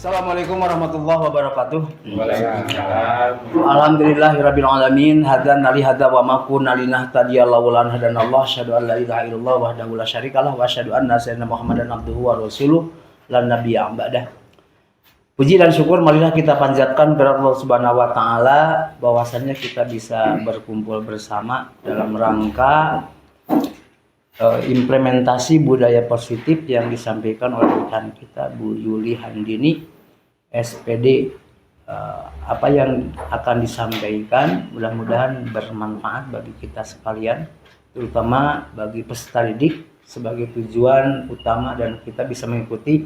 Assalamualaikum warahmatullahi wabarakatuh. Waalaikumsalam. Alhamdulillahirabbil alamin. Hadan ali hada wa ma kunna linahtadiya laula an hadanallah. Asyhadu an la ilaha illallah wahdahu la syarikalah wa asyhadu anna sayyidina Muhammadan abduhu wa rasuluh lan nabiyya ba'dah. Puji dan syukur marilah kita panjatkan kepada Allah Subhanahu wa taala bahwasannya kita bisa berkumpul bersama dalam rangka implementasi budaya positif yang disampaikan oleh rekan kita Bu Yuli Handini SPD. Apa yang akan disampaikan mudah-mudahan bermanfaat bagi kita sekalian, terutama bagi peserta didik sebagai tujuan utama, dan kita bisa mengikuti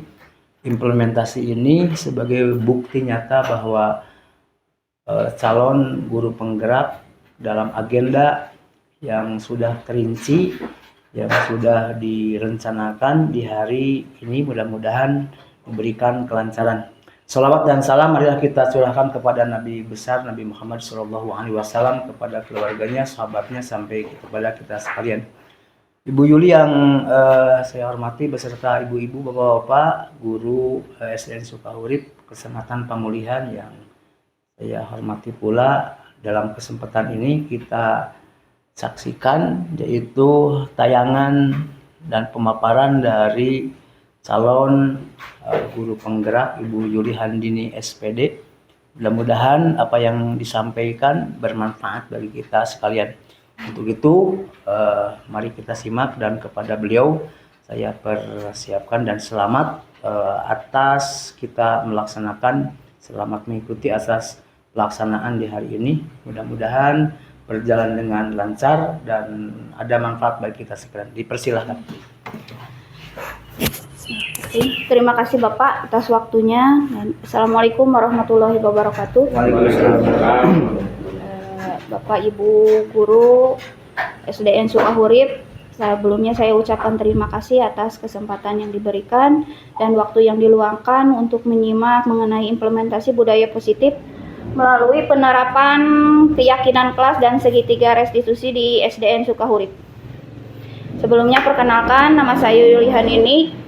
implementasi ini sebagai bukti nyata bahwa calon guru penggerak dalam agenda yang sudah terinci, yang sudah direncanakan di hari ini mudah-mudahan memberikan kelancaran. Sholawat dan salam marilah kita curahkan kepada Nabi besar Nabi Muhammad SAW, kepada keluarganya, sahabatnya, sampai kepada kita sekalian. Ibu Yuli yang saya hormati beserta ibu-ibu, bapak-bapak, guru SDN Sukahurip Kecamatan Pamulihan yang saya hormati pula, dalam kesempatan ini kita saksikan yaitu tayangan dan pemaparan dari calon guru penggerak Ibu Yuli Handini SPD. Mudah-mudahan apa yang disampaikan bermanfaat bagi kita sekalian. Untuk itu mari kita simak, dan kepada beliau saya persiapkan dan selamat atas kita melaksanakan, selamat mengikuti atas pelaksanaan di hari ini. Mudah-mudahan berjalan dengan lancar dan ada manfaat bagi kita sekalian. Dipersilahkan. Terima kasih Bapak atas waktunya. Assalamualaikum warahmatullahi wabarakatuh. Waalaikumsalam. Bapak Ibu guru SDN Sukahurip, sebelumnya saya ucapkan terima kasih atas kesempatan yang diberikan dan waktu yang diluangkan untuk menyimak mengenai implementasi budaya positif melalui penerapan keyakinan kelas dan segitiga restitusi di SDN Sukahurip. Sebelumnya perkenalkan, nama saya Yuli Handini.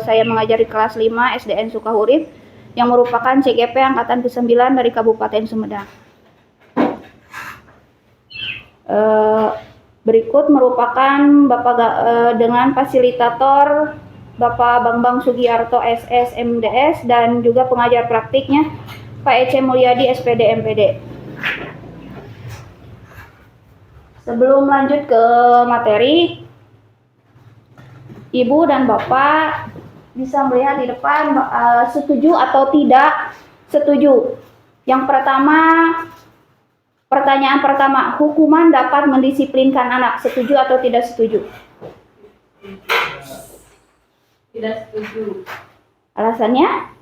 Saya mengajar di kelas 5 SDN Sukahurip yang merupakan CGP angkatan ke-9 dari Kabupaten Sumedang. Berikut merupakan dengan fasilitator Bapak Bambang Sugiarto SS MDS dan juga pengajar praktiknya Pak Ece Mulyadi SPD MPD. Sebelum lanjut ke materi, Ibu dan Bapak bisa melihat di depan setuju atau tidak setuju. Yang pertama, pertanyaan pertama, hukuman dapat mendisiplinkan anak, setuju atau tidak setuju? Tidak setuju. Alasannya?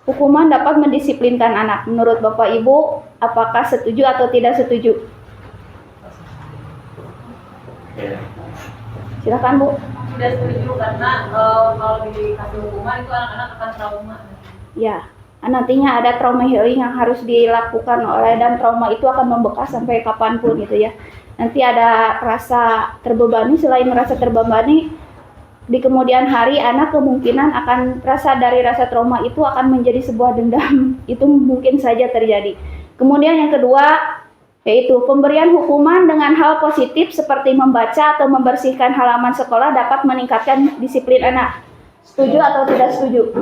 Hukuman dapat mendisiplinkan anak. Menurut Bapak Ibu, apakah setuju atau tidak setuju? Silakan Bu. Tidak setuju karena kalau dikasih hukuman itu anak-anak akan trauma. Ya, nantinya ada trauma healing yang harus dilakukan dan trauma itu akan membekas sampai kapanpun gitu ya. Nanti ada rasa terbebani, selain merasa terbebani, di kemudian hari anak kemungkinan akan dari rasa trauma itu akan menjadi sebuah dendam. Itu mungkin saja terjadi. Kemudian yang kedua yaitu pemberian hukuman dengan hal positif seperti membaca atau membersihkan halaman sekolah dapat meningkatkan disiplin anak. Setuju atau tidak setuju?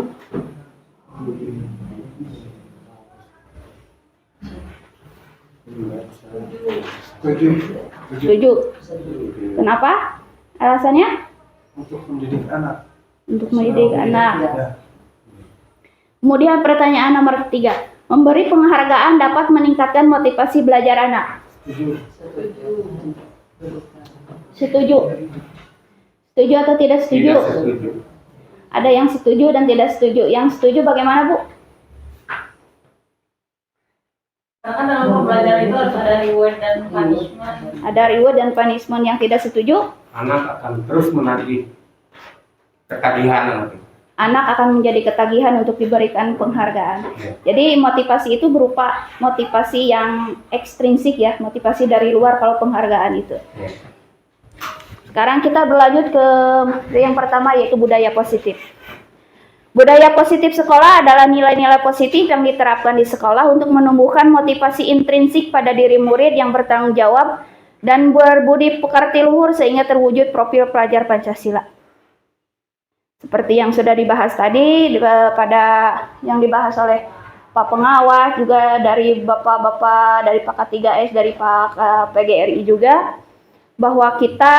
Setuju. Kenapa? Alasannya? Untuk mendidik anak. Untuk mendidik anak. Kemudian pertanyaan nomor 3. Memberi penghargaan dapat meningkatkan motivasi belajar anak. Setuju. Setuju atau tidak setuju? Tidak setuju. Ada yang setuju dan tidak setuju. Yang setuju bagaimana Bu? Karena dalam pembelajaran itu harus ada reward dan punishment. Ada reward dan punishment. Yang tidak setuju? Anak akan terus menagih ketagihan. Anak akan menjadi ketagihan untuk diberikan penghargaan. Jadi motivasi itu berupa motivasi yang ekstrinsik ya, motivasi dari luar kalau penghargaan itu. Sekarang kita berlanjut ke yang pertama, yaitu budaya positif. Budaya positif sekolah adalah nilai-nilai positif yang diterapkan di sekolah untuk menumbuhkan motivasi intrinsik pada diri murid yang bertanggung jawab dan berbudi pekerti luhur sehingga terwujud profil pelajar Pancasila. Seperti yang sudah dibahas tadi, pada yang dibahas oleh Pak Pengawas, juga dari Bapak-Bapak dari Pak K3S, dari Pak PGRI juga, bahwa kita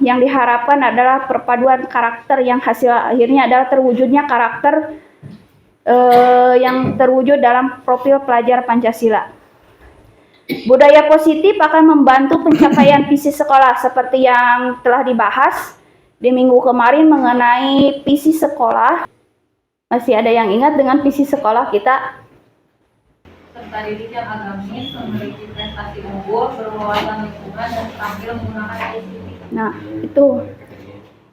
yang diharapkan adalah perpaduan karakter yang hasil akhirnya adalah terwujudnya karakter yang terwujud dalam profil pelajar Pancasila. Budaya positif akan membantu pencapaian visi sekolah seperti yang telah dibahas di minggu kemarin mengenai visi sekolah. Masih ada yang ingat dengan visi sekolah kita? Serta didik yang agamis, memiliki prestasi unggul, berwawasan lingkungan, dan terampil menggunakan ICT. Nah, itu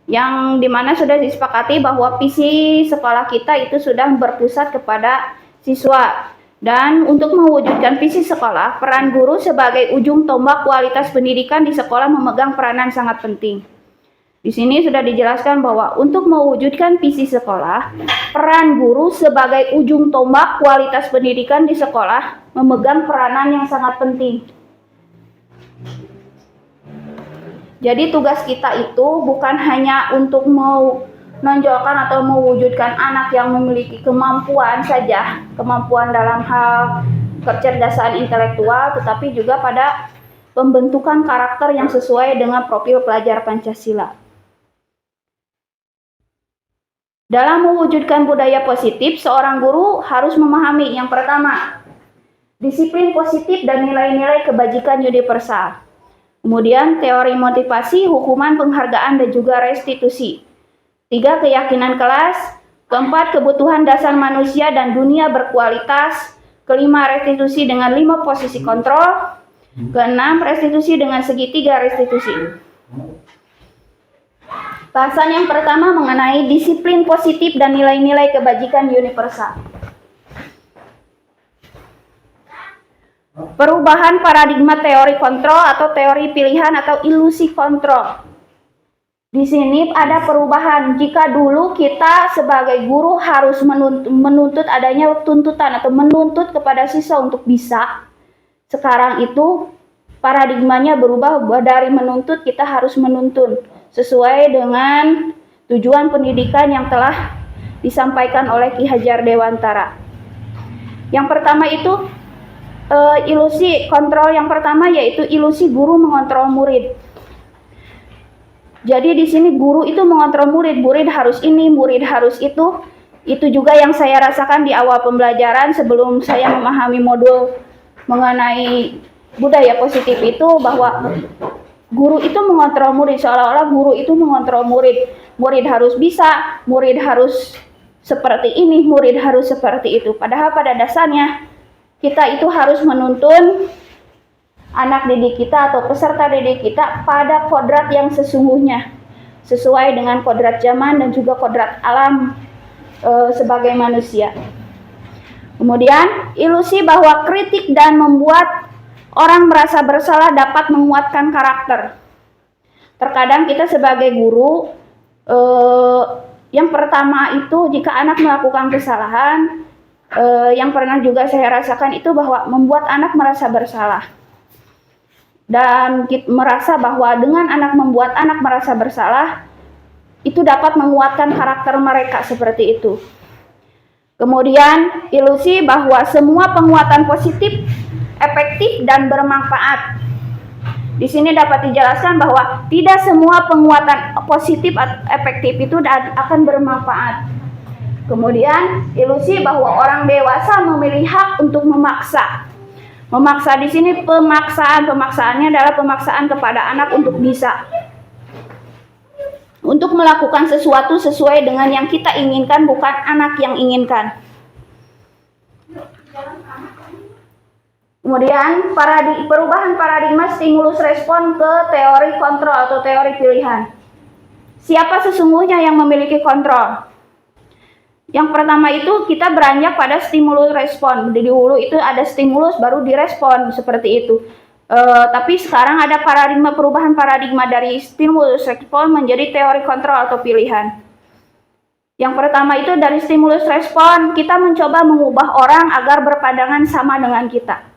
yang dimana sudah disepakati bahwa visi sekolah kita itu sudah berpusat kepada siswa. Dan untuk mewujudkan visi sekolah, peran guru sebagai ujung tombak kualitas pendidikan di sekolah memegang peranan sangat penting. Di sini sudah dijelaskan bahwa untuk mewujudkan visi sekolah, peran guru sebagai ujung tombak kualitas pendidikan di sekolah memegang peranan yang sangat penting. Jadi tugas kita itu bukan hanya untuk menonjolkan atau mewujudkan anak yang memiliki kemampuan saja, kemampuan dalam hal kecerdasan intelektual, tetapi juga pada pembentukan karakter yang sesuai dengan profil pelajar Pancasila. Dalam mewujudkan budaya positif, seorang guru harus memahami yang pertama, disiplin positif dan nilai-nilai kebajikan universal. Kemudian teori motivasi, hukuman, penghargaan, dan juga restitusi. 3. Keyakinan kelas. 4. Kebutuhan dasar manusia dan dunia berkualitas. 5. Restitusi dengan 5 posisi kontrol. 6. Restitusi dengan segitiga restitusi. Bahasan yang pertama mengenai disiplin positif dan nilai-nilai kebajikan universal. Perubahan paradigma teori kontrol atau teori pilihan atau ilusi kontrol. Di sini ada perubahan. Jika dulu kita sebagai guru harus menuntut adanya tuntutan atau menuntut kepada siswa untuk bisa, sekarang itu paradigmanya berubah dari menuntut kita harus menuntun sesuai dengan tujuan pendidikan yang telah disampaikan oleh Ki Hajar Dewantara. Yang pertama itu ilusi kontrol yang pertama yaitu ilusi guru mengontrol murid. Jadi di sini guru itu mengontrol murid, murid harus ini, murid harus itu. Itu juga yang saya rasakan di awal pembelajaran sebelum saya memahami modul mengenai budaya positif itu, bahwa guru itu mengontrol murid, seolah-olah guru itu mengontrol murid. Murid harus bisa, murid harus seperti ini, murid harus seperti itu. Padahal pada dasarnya kita itu harus menuntun anak didik kita atau peserta didik kita pada kodrat yang sesungguhnya, sesuai dengan kodrat zaman dan juga kodrat alam sebagai manusia. Kemudian ilusi bahwa kritik dan membuat orang merasa bersalah dapat menguatkan karakter. Terkadang kita sebagai guru, yang pertama itu jika anak melakukan kesalahan, yang pernah juga saya rasakan itu bahwa membuat anak merasa bersalah. Dan kita merasa bahwa dengan membuat anak merasa bersalah, itu dapat menguatkan karakter mereka seperti itu. Kemudian ilusi bahwa semua penguatan positif efektif dan bermanfaat. Di sini dapat dijelaskan bahwa tidak semua penguatan positif atau efektif itu akan bermanfaat. Kemudian ilusi bahwa orang dewasa memiliki hak untuk memaksa. Memaksa di sini pemaksaannya adalah pemaksaan kepada anak untuk bisa, untuk melakukan sesuatu sesuai dengan yang kita inginkan, bukan anak yang inginkan. Kemudian perubahan paradigma stimulus respon ke teori kontrol atau teori pilihan. Siapa sesungguhnya yang memiliki kontrol? Yang pertama itu kita beranjak pada stimulus respon. Di hulu itu ada stimulus baru direspon seperti itu. Tapi sekarang ada perubahan paradigma dari stimulus respon menjadi teori kontrol atau pilihan. Yang pertama itu dari stimulus respon, kita mencoba mengubah orang agar berpandangan sama dengan kita.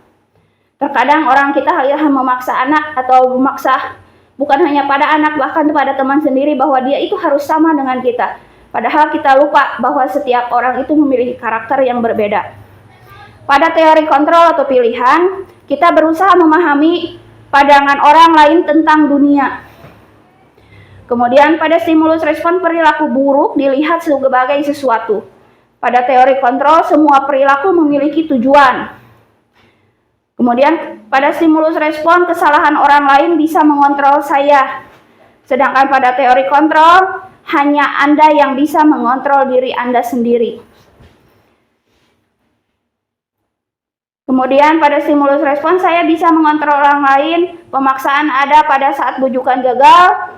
Terkadang orang kita memaksa anak atau memaksa bukan hanya pada anak, bahkan pada teman sendiri bahwa dia itu harus sama dengan kita. Padahal kita lupa bahwa setiap orang itu memiliki karakter yang berbeda. Pada teori kontrol atau pilihan, kita berusaha memahami pandangan orang lain tentang dunia. Kemudian pada stimulus respon, perilaku buruk dilihat sebagai sesuatu. Pada teori kontrol, semua perilaku memiliki tujuan. Kemudian pada stimulus respon, kesalahan orang lain bisa mengontrol saya. Sedangkan pada teori kontrol, hanya Anda yang bisa mengontrol diri Anda sendiri. Kemudian pada stimulus respon, saya bisa mengontrol orang lain. Pemaksaan ada pada saat bujukan gagal.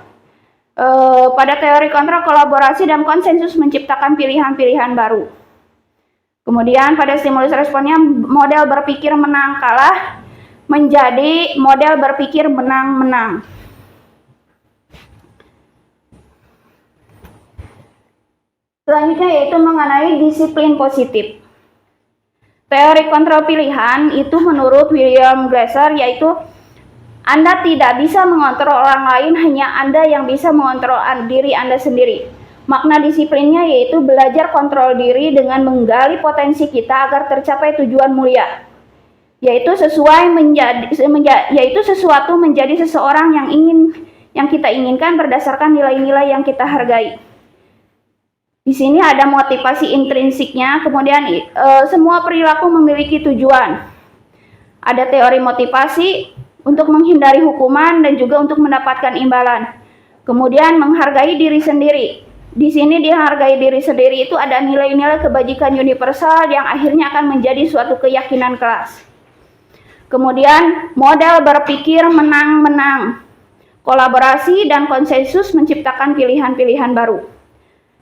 Pada teori kontrol, kolaborasi dan konsensus menciptakan pilihan-pilihan baru. Kemudian pada stimulus responnya, model berpikir menang kalah menjadi model berpikir menang-menang. Selanjutnya yaitu mengenai disiplin positif. Teori kontrol pilihan itu menurut William Glasser yaitu Anda tidak bisa mengontrol orang lain, hanya Anda yang bisa mengontrol diri Anda sendiri. Makna disiplinnya yaitu belajar kontrol diri dengan menggali potensi kita agar tercapai tujuan mulia, yaitu sesuatu menjadi seseorang yang kita inginkan berdasarkan nilai-nilai yang kita hargai. Di sini ada motivasi intrinsiknya, kemudian semua perilaku memiliki tujuan. Ada teori motivasi untuk menghindari hukuman dan juga untuk mendapatkan imbalan. Kemudian menghargai diri sendiri. Di sini dihargai diri sendiri itu ada nilai-nilai kebajikan universal yang akhirnya akan menjadi suatu keyakinan kelas. Kemudian model berpikir menang-menang. Kolaborasi dan konsensus menciptakan pilihan-pilihan baru.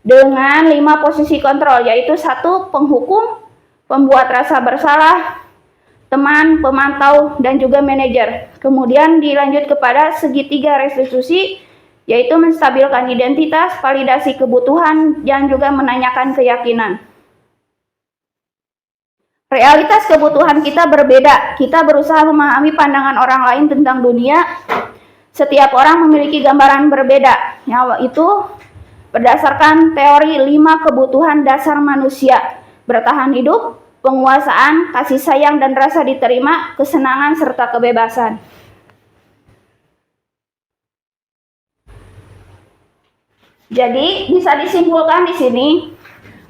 Dengan 5 posisi kontrol, yaitu 1. Penghukum, pembuat rasa bersalah, teman, pemantau, dan juga manajer. Kemudian dilanjut kepada segitiga restitusi, yaitu menstabilkan identitas, validasi kebutuhan, dan juga menanyakan keyakinan. Realitas kebutuhan kita berbeda. Kita berusaha memahami pandangan orang lain tentang dunia. Setiap orang memiliki gambaran berbeda, yaitu berdasarkan teori 5 kebutuhan dasar manusia: bertahan hidup, penguasaan, kasih sayang dan rasa diterima, kesenangan serta kebebasan. Jadi bisa disimpulkan di sini,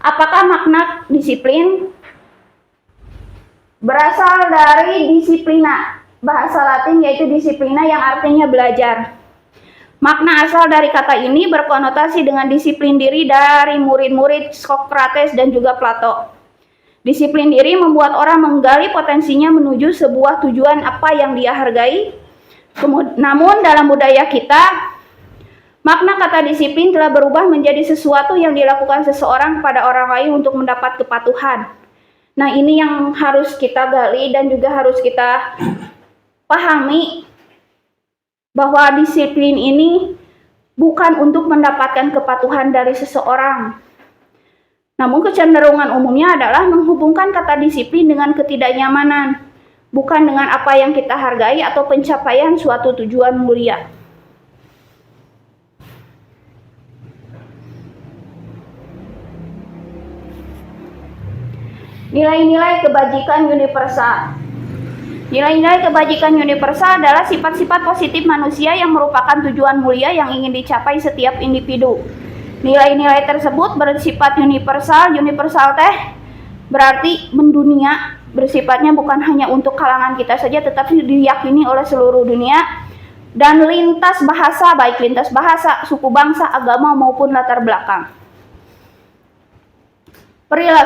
apakah makna disiplin? Berasal dari disiplina, bahasa Latin yaitu disiplina yang artinya belajar. Makna asal dari kata ini berkonotasi dengan disiplin diri dari murid-murid Socrates dan juga Plato. Disiplin diri membuat orang menggali potensinya menuju sebuah tujuan apa yang dia hargai. Namun dalam budaya kita, makna kata disiplin telah berubah menjadi sesuatu yang dilakukan seseorang kepada orang lain untuk mendapat kepatuhan. Nah, ini yang harus kita gali dan juga harus kita pahami, bahwa disiplin ini bukan untuk mendapatkan kepatuhan dari seseorang. Namun kecenderungan umumnya adalah menghubungkan kata disiplin dengan ketidaknyamanan, bukan dengan apa yang kita hargai atau pencapaian suatu tujuan mulia. Nilai-nilai kebajikan universal. Nilai-nilai kebajikan universal adalah sifat-sifat positif manusia yang merupakan tujuan mulia yang ingin dicapai setiap individu. Nilai-nilai tersebut bersifat universal. Universal berarti mendunia, bersifatnya bukan hanya untuk kalangan kita saja, tetapi diyakini oleh seluruh dunia. Dan lintas bahasa, baik lintas bahasa, suku bangsa, agama maupun latar belakang.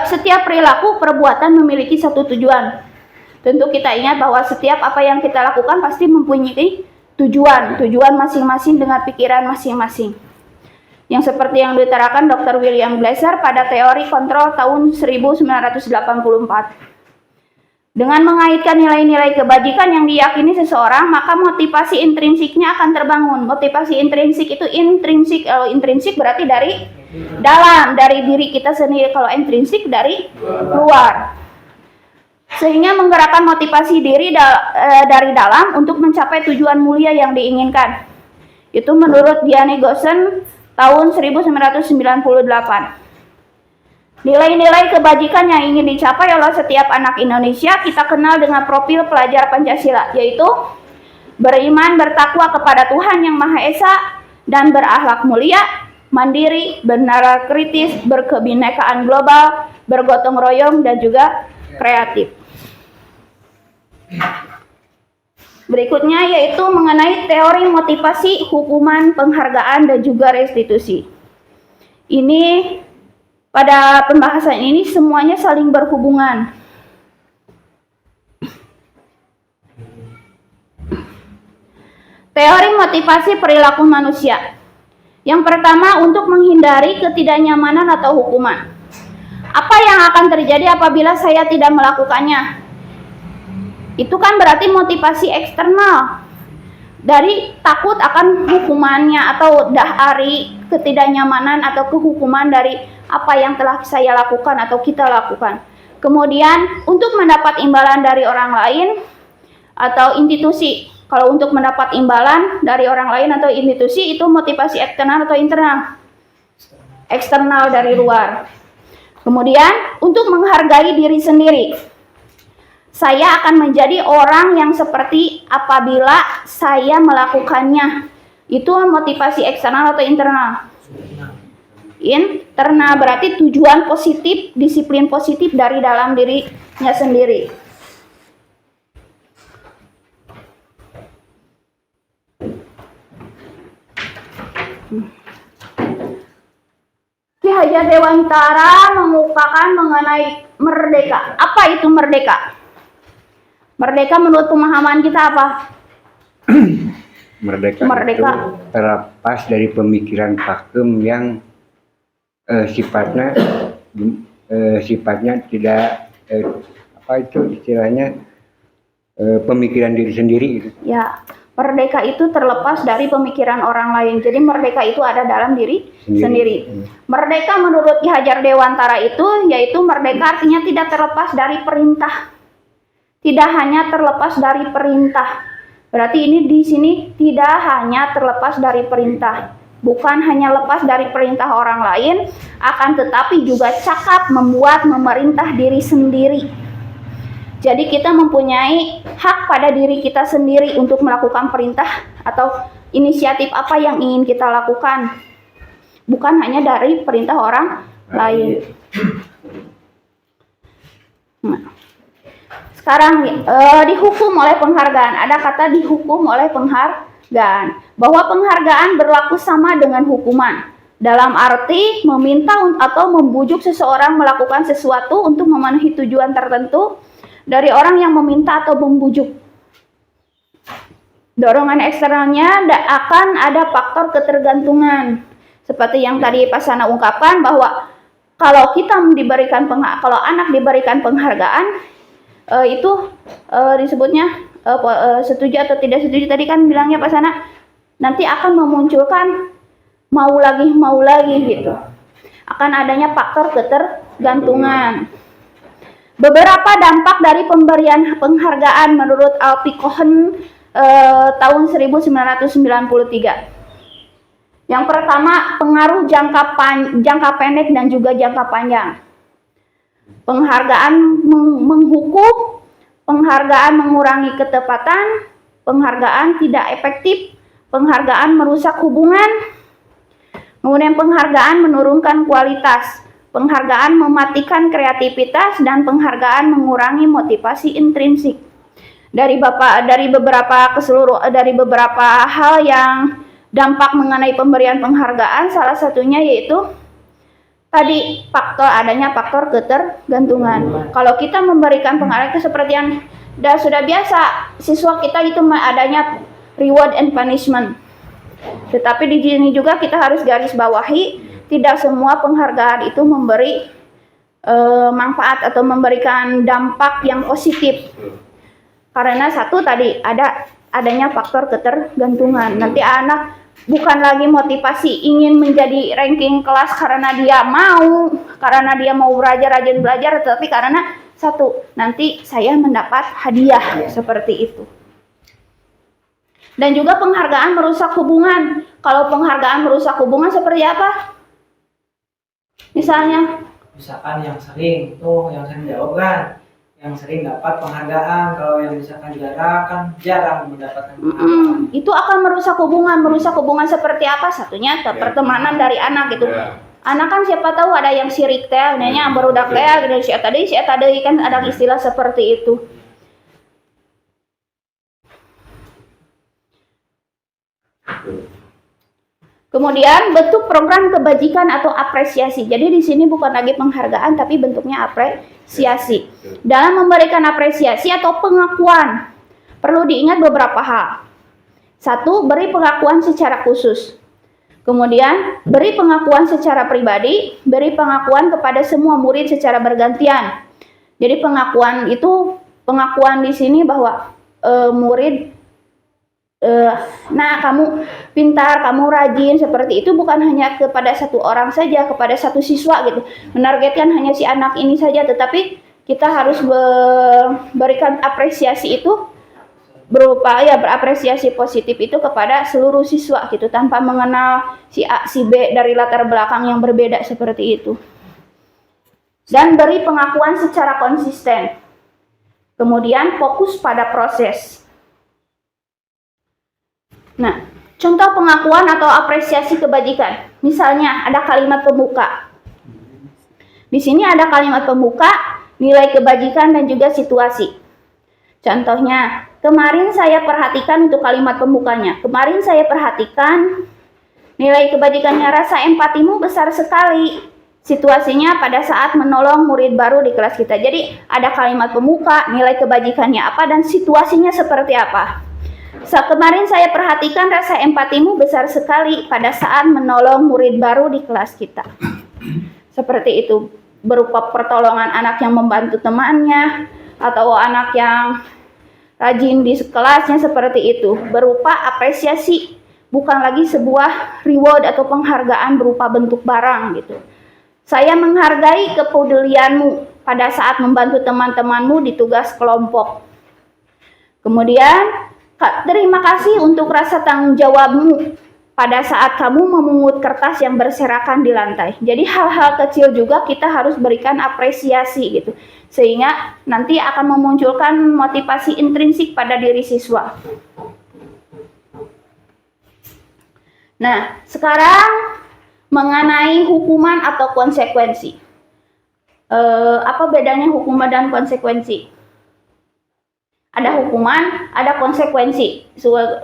Setiap perilaku perbuatan memiliki satu tujuan. Tentu kita ingat bahwa setiap apa yang kita lakukan pasti mempunyai tujuan masing-masing dengan pikiran masing-masing. Yang seperti yang diutarakan Dr. William Glasser pada teori kontrol tahun 1984. Dengan mengaitkan nilai-nilai kebajikan yang diyakini seseorang, maka motivasi intrinsiknya akan terbangun. Motivasi intrinsik itu intrinsik, kalau intrinsik berarti dari dalam, dari diri kita sendiri. Kalau intrinsik dari luar. Sehingga menggerakkan motivasi diri dari dalam untuk mencapai tujuan mulia yang diinginkan. Itu menurut Diane Gossen tahun 1998. Nilai-nilai kebajikan yang ingin dicapai oleh setiap anak Indonesia kita kenal dengan profil pelajar Pancasila, yaitu beriman, bertakwa kepada Tuhan Yang Maha Esa, dan berakhlak mulia, mandiri, bernalar kritis, berkebinekaan global, bergotong royong, dan juga kreatif. Berikutnya yaitu mengenai teori motivasi, hukuman, penghargaan, dan juga restitusi. Ini pada pembahasan ini semuanya saling berhubungan. Teori motivasi perilaku manusia. Yang pertama, untuk menghindari ketidaknyamanan atau hukuman. Apa yang akan terjadi apabila saya tidak melakukannya? Itu kan berarti motivasi eksternal. Dari takut akan hukumannya atau dari ketidaknyamanan atau kehukuman dari apa yang telah saya lakukan atau kita lakukan. Kemudian untuk mendapat imbalan dari orang lain atau institusi. Kalau untuk mendapat imbalan dari orang lain atau institusi itu motivasi eksternal atau internal? Eksternal dari luar. Kemudian untuk menghargai diri sendiri. Saya akan menjadi orang yang seperti apabila saya melakukannya. Itu motivasi eksternal atau internal? Internal, berarti tujuan positif, disiplin positif dari dalam dirinya sendiri. Ki Hajar Dewantara mengukakan mengenai merdeka. Apa itu merdeka? Merdeka menurut pemahaman kita apa? Merdeka Merdeka. itu terlepas dari pemikiran pakem yang sifatnya tidak apa itu istilahnya pemikiran diri sendiri gitu. Ya, merdeka itu terlepas dari pemikiran orang lain. Jadi merdeka itu ada dalam diri sendiri. Merdeka menurut Ki Hajar Dewantara itu yaitu merdeka artinya tidak terlepas dari perintah. Tidak hanya terlepas dari perintah. Berarti ini di sini tidak hanya terlepas dari perintah. Bukan hanya lepas dari perintah orang lain, akan tetapi juga cakap membuat memerintah diri sendiri. Jadi kita mempunyai hak pada diri kita sendiri untuk melakukan perintah atau inisiatif apa yang ingin kita lakukan. Bukan hanya dari perintah orang lain. Nah. Sekarang dihukum oleh penghargaan. Ada kata dihukum oleh penghargaan. Bahwa penghargaan berlaku sama dengan hukuman. Dalam arti meminta atau membujuk seseorang melakukan sesuatu untuk memenuhi tujuan tertentu dari orang yang meminta atau membujuk. Dorongan eksternalnya akan ada faktor ketergantungan. Seperti yang tadi Pak Sana ungkapkan bahwa kalau kita diberikan kalau anak diberikan penghargaan itu disebutnya setuju atau tidak setuju, tadi kan bilangnya Pak Sana nanti akan memunculkan mau lagi gitu, akan adanya faktor ketergantungan. Beberapa dampak dari pemberian penghargaan menurut Alfie Cohen tahun 1993. Yang pertama, pengaruh jangka pendek dan juga jangka panjang. Penghargaan menghukum, penghargaan mengurangi ketepatan, penghargaan tidak efektif, penghargaan merusak hubungan, kemudian penghargaan menurunkan kualitas, penghargaan mematikan kreativitas, dan penghargaan mengurangi motivasi intrinsik. Dari beberapa hal yang dampak mengenai pemberian penghargaan, salah satunya yaitu tadi adanya faktor ketergantungan. Kalau kita memberikan penghargaan itu seperti yang sudah biasa, siswa kita itu adanya reward and punishment. Tetapi di sini juga kita harus garis bawahi, tidak semua penghargaan itu memberi manfaat atau memberikan dampak yang positif. Karena satu tadi adanya faktor ketergantungan. Nanti anak bukan lagi motivasi ingin menjadi ranking kelas karena dia mau rajin belajar, tetapi karena satu, nanti saya mendapat hadiah seperti itu. Dan juga penghargaan merusak hubungan. Kalau penghargaan merusak hubungan seperti apa? Misalnya Misalkan yang sering jawab kan, yang sering dapat penghargaan. Kalau yang misalkan jarang mendapatkan penghargaan. itu akan merusak hubungan seperti apa? Satunya pertemanan dari anak gitu. Anak kan siapa tahu ada yang sirik teh, nanya barudak teh gitu, si tadi kan ada istilah seperti itu. Kemudian bentuk program kebajikan atau apresiasi. Jadi di sini bukan lagi penghargaan tapi bentuknya apresiasi. Dalam memberikan apresiasi atau pengakuan, perlu diingat beberapa hal. Satu, beri pengakuan secara khusus. Kemudian, beri pengakuan secara pribadi, beri pengakuan kepada semua murid secara bergantian. Jadi pengakuan di sini bahwa murid nah kamu pintar, kamu rajin, seperti itu bukan hanya kepada satu orang saja, kepada satu siswa gitu. Menargetkan hanya si anak ini saja, tetapi kita harus berikan apresiasi itu berupa berapresiasi positif itu kepada seluruh siswa gitu, tanpa mengenal si A, si B dari latar belakang yang berbeda seperti itu. Dan beri pengakuan secara konsisten. Kemudian fokus pada proses. Nah, contoh pengakuan atau apresiasi kebajikan. Misalnya ada kalimat pembuka. Di sini ada kalimat pembuka, nilai kebajikan dan juga situasi. Contohnya, kemarin saya perhatikan untuk kalimat pembukanya. Kemarin saya perhatikan nilai kebajikannya, rasa empatimu besar sekali. Situasinya pada saat menolong murid baru di kelas kita. Jadi ada kalimat pembuka, nilai kebajikannya apa, dan situasinya seperti apa. Kemarin saya perhatikan rasa empatimu besar sekali pada saat menolong murid baru di kelas kita. Seperti itu, berupa pertolongan anak yang membantu temannya, atau anak yang rajin di kelasnya, seperti itu. Berupa apresiasi, bukan lagi sebuah reward atau penghargaan berupa bentuk barang gitu. Saya menghargai kepedulianmu pada saat membantu teman-temanmu di tugas kelompok. Kemudian, terima kasih untuk rasa tanggung jawabmu pada saat kamu memungut kertas yang berserakan di lantai. Jadi hal-hal kecil juga kita harus berikan apresiasi gitu. Sehingga nanti akan memunculkan motivasi intrinsik pada diri siswa. Nah, sekarang mengenai hukuman atau konsekuensi. Apa bedanya hukuman dan konsekuensi? Ada hukuman, ada konsekuensi.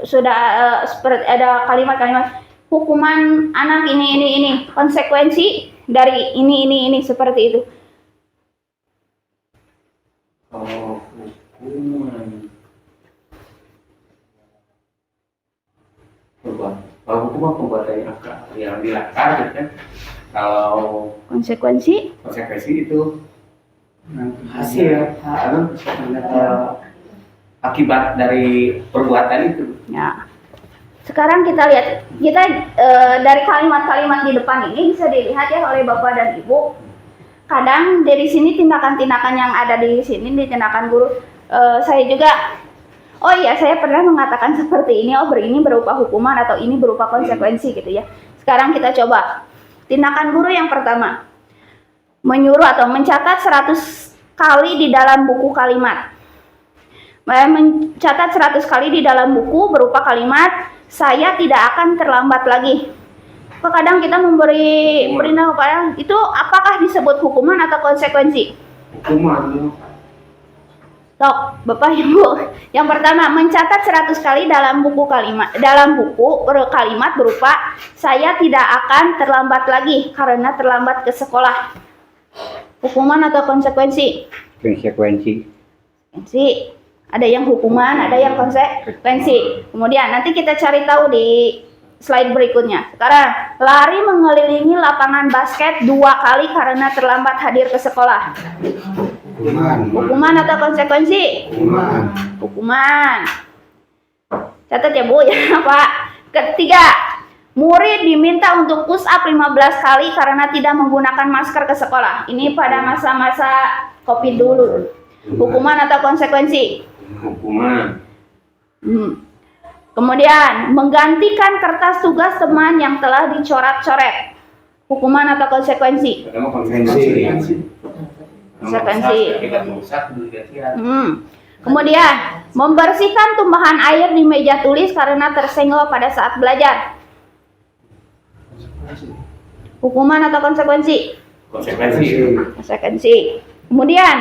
Sudah seperti ada kalimat-kalimat hukuman anak ini, konsekuensi dari ini seperti itu. Oh, hukuman. Kalau hukuman perbuatan yang dilanggar, kan? Kalau Konsekuensi itu hasil akibat dari perbuatan itu. ya. Sekarang kita lihat, dari kalimat-kalimat di depan ini bisa dilihat ya oleh Bapak dan Ibu. Kadang dari sini tindakan-tindakan yang ada di sini, di tindakan guru, saya juga, saya pernah mengatakan seperti ini, ini berupa hukuman atau ini berupa konsekuensi gitu ya. Sekarang kita coba. Tindakan guru yang pertama, menyuruh atau mencatat 100 kali di dalam buku kalimat. Mencatat 100 kali di dalam buku berupa kalimat, saya tidak akan terlambat lagi. Kadang kita memberi perintah kepada, itu apakah disebut hukuman atau konsekuensi? Hukuman. Tok, Bapak Ibu. Yang pertama, mencatat 100 kali dalam buku kalimat berupa saya tidak akan terlambat lagi karena terlambat ke sekolah. Hukuman atau konsekuensi? Konsekuensi. Ada yang hukuman, ada yang konsekuensi. Kemudian nanti kita cari tahu di slide berikutnya. Sekarang, lari mengelilingi lapangan basket 2 kali karena terlambat hadir ke sekolah. Hukuman atau konsekuensi? Hukuman. Catat ya Bu ya Pak. Ketiga, murid diminta untuk push up 15 kali karena tidak menggunakan masker ke sekolah. Ini pada masa-masa COVID dulu. Hukuman atau konsekuensi? Hukuman. Kemudian, menggantikan kertas tugas teman yang telah dicoret-coret. Hukuman atau konsekuensi? Pertama konsekuensi. Konsekuensi. Konsekuensi. Kemudian, membersihkan tumpahan air di meja tulis karena tersenggol pada saat belajar. Hukuman atau konsekuensi? Konsekuensi. Kemudian,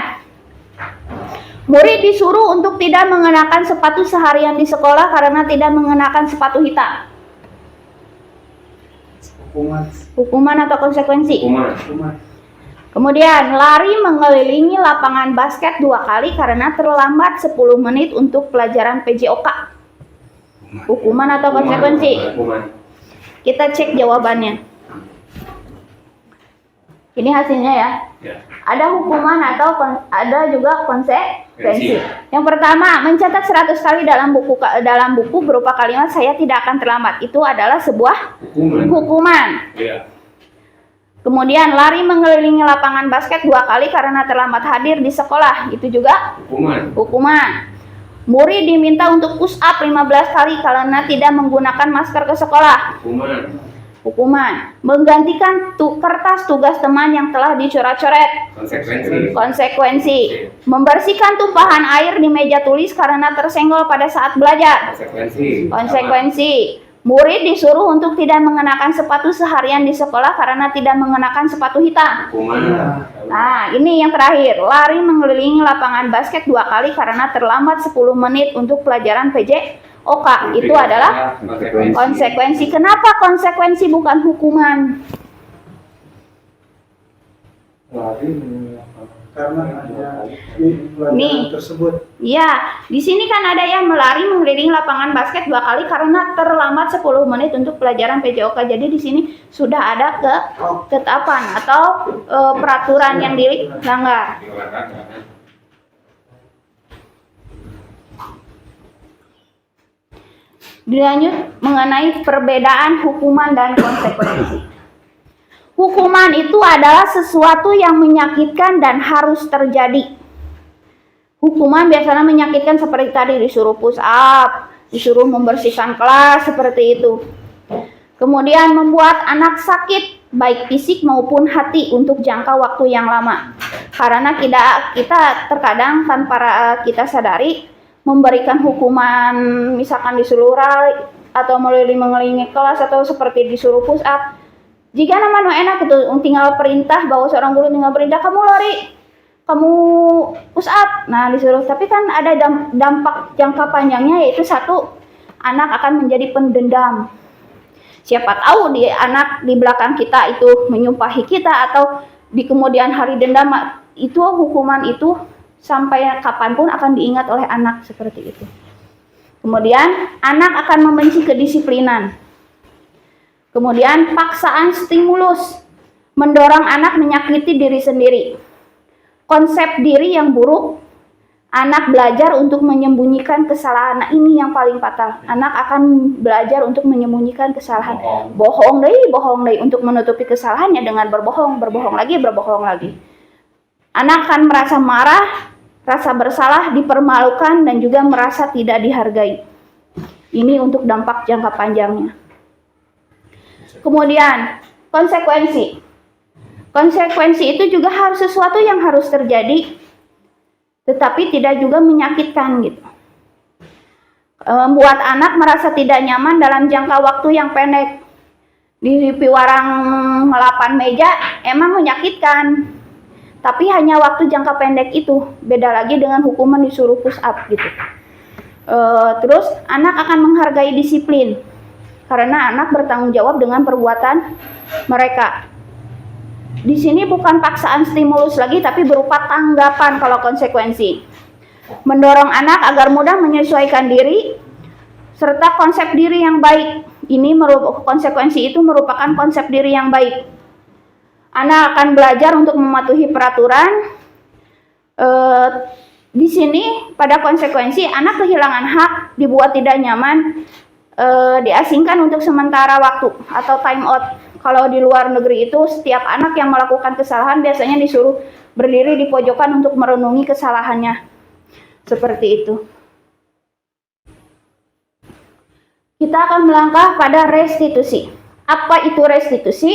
murid disuruh untuk tidak mengenakan sepatu seharian di sekolah karena tidak mengenakan sepatu hitam. Hukuman atau konsekuensi? Kemudian, lari mengelilingi lapangan basket 2 kali karena terlambat 10 menit untuk pelajaran PJOK. Hukuman atau konsekuensi? Kita cek jawabannya. Ini hasilnya ya. Ada hukuman atau ada juga konsekuensi. Yang pertama, mencatat 100 kali dalam buku berupa kalimat saya tidak akan terlambat. Itu adalah sebuah hukuman. Kemudian lari mengelilingi lapangan basket 2 kali karena terlambat hadir di sekolah. Itu juga hukuman. Murid diminta untuk push up 15 kali karena tidak menggunakan masker ke sekolah. Hukuman. Menggantikan kertas tugas teman yang telah dicoret-coret. Konsekuensi. Membersihkan tumpahan air di meja tulis karena tersenggol pada saat belajar. Konsekuensi. Murid disuruh untuk tidak mengenakan sepatu seharian di sekolah karena tidak mengenakan sepatu hitam. Nah, ini yang terakhir. Lari mengelilingi lapangan basket 2 kali karena terlambat 10 menit untuk pelajaran PJOK. Itu adalah konsekuensi. Kenapa konsekuensi bukan hukuman? Karena ada pelajaran tersebut. Ya, di sini kan ada yang melari mengelilingi lapangan basket 2 kali karena terlambat 10 menit untuk pelajaran PJOK. Jadi di sini sudah ada ketetapan atau peraturan yang dilanggar. Dilanjut mengenai perbedaan hukuman dan konsekuensi. Hukuman itu adalah sesuatu yang menyakitkan dan harus terjadi. Hukuman biasanya menyakitkan seperti tadi, disuruh push up, disuruh membersihkan kelas, seperti itu. Kemudian membuat anak sakit, baik fisik maupun hati untuk jangka waktu yang lama. Karena kita terkadang tanpa kita sadari, memberikan hukuman, misalkan disuruh lari, atau mengelilingi kelas, atau seperti disuruh push up. Jika nama enak itu tinggal perintah, bahwa seorang guru tinggal perintah, kamu lari, kamu push up. Nah disuruh, tapi kan ada dampak jangka panjangnya, yaitu satu, anak akan menjadi pendendam. Siapa tahu anak di belakang kita itu menyumpahi kita, atau di kemudian hari dendam, itu hukuman itu sampai kapanpun akan diingat oleh anak, seperti itu. Kemudian anak akan membenci kedisiplinan. Kemudian paksaan stimulus, mendorong anak menyakiti diri sendiri. Konsep diri yang buruk, anak belajar untuk menyembunyikan kesalahan. Nah ini yang paling fatal. Anak akan belajar untuk menyembunyikan kesalahan. Bohong deh, untuk menutupi kesalahannya dengan berbohong lagi. Anak akan merasa marah, rasa bersalah, dipermalukan, dan juga merasa tidak dihargai. Ini untuk dampak jangka panjangnya. Kemudian konsekuensi. Konsekuensi itu juga harus sesuatu yang harus terjadi, tetapi tidak juga menyakitkan gitu. Membuat anak merasa tidak nyaman dalam jangka waktu yang pendek. Di piwarang 8 meja emang menyakitkan, tapi hanya waktu jangka pendek itu. Beda lagi dengan hukuman disuruh push up gitu. Terus anak akan menghargai disiplin, karena anak bertanggung jawab dengan perbuatan mereka. Di sini bukan paksaan stimulus lagi, tapi berupa tanggapan kalau konsekuensi. Mendorong anak agar mudah menyesuaikan diri, serta konsep diri yang baik. konsekuensi itu merupakan konsep diri yang baik. Anak akan belajar untuk mematuhi peraturan. Di sini pada konsekuensi anak kehilangan hak, dibuat tidak nyaman, diasingkan untuk sementara waktu atau time out. Kalau di luar negeri itu setiap anak yang melakukan kesalahan biasanya disuruh berdiri di pojokan untuk merenungi kesalahannya. Seperti itu. Kita akan melangkah pada restitusi. Apa itu restitusi?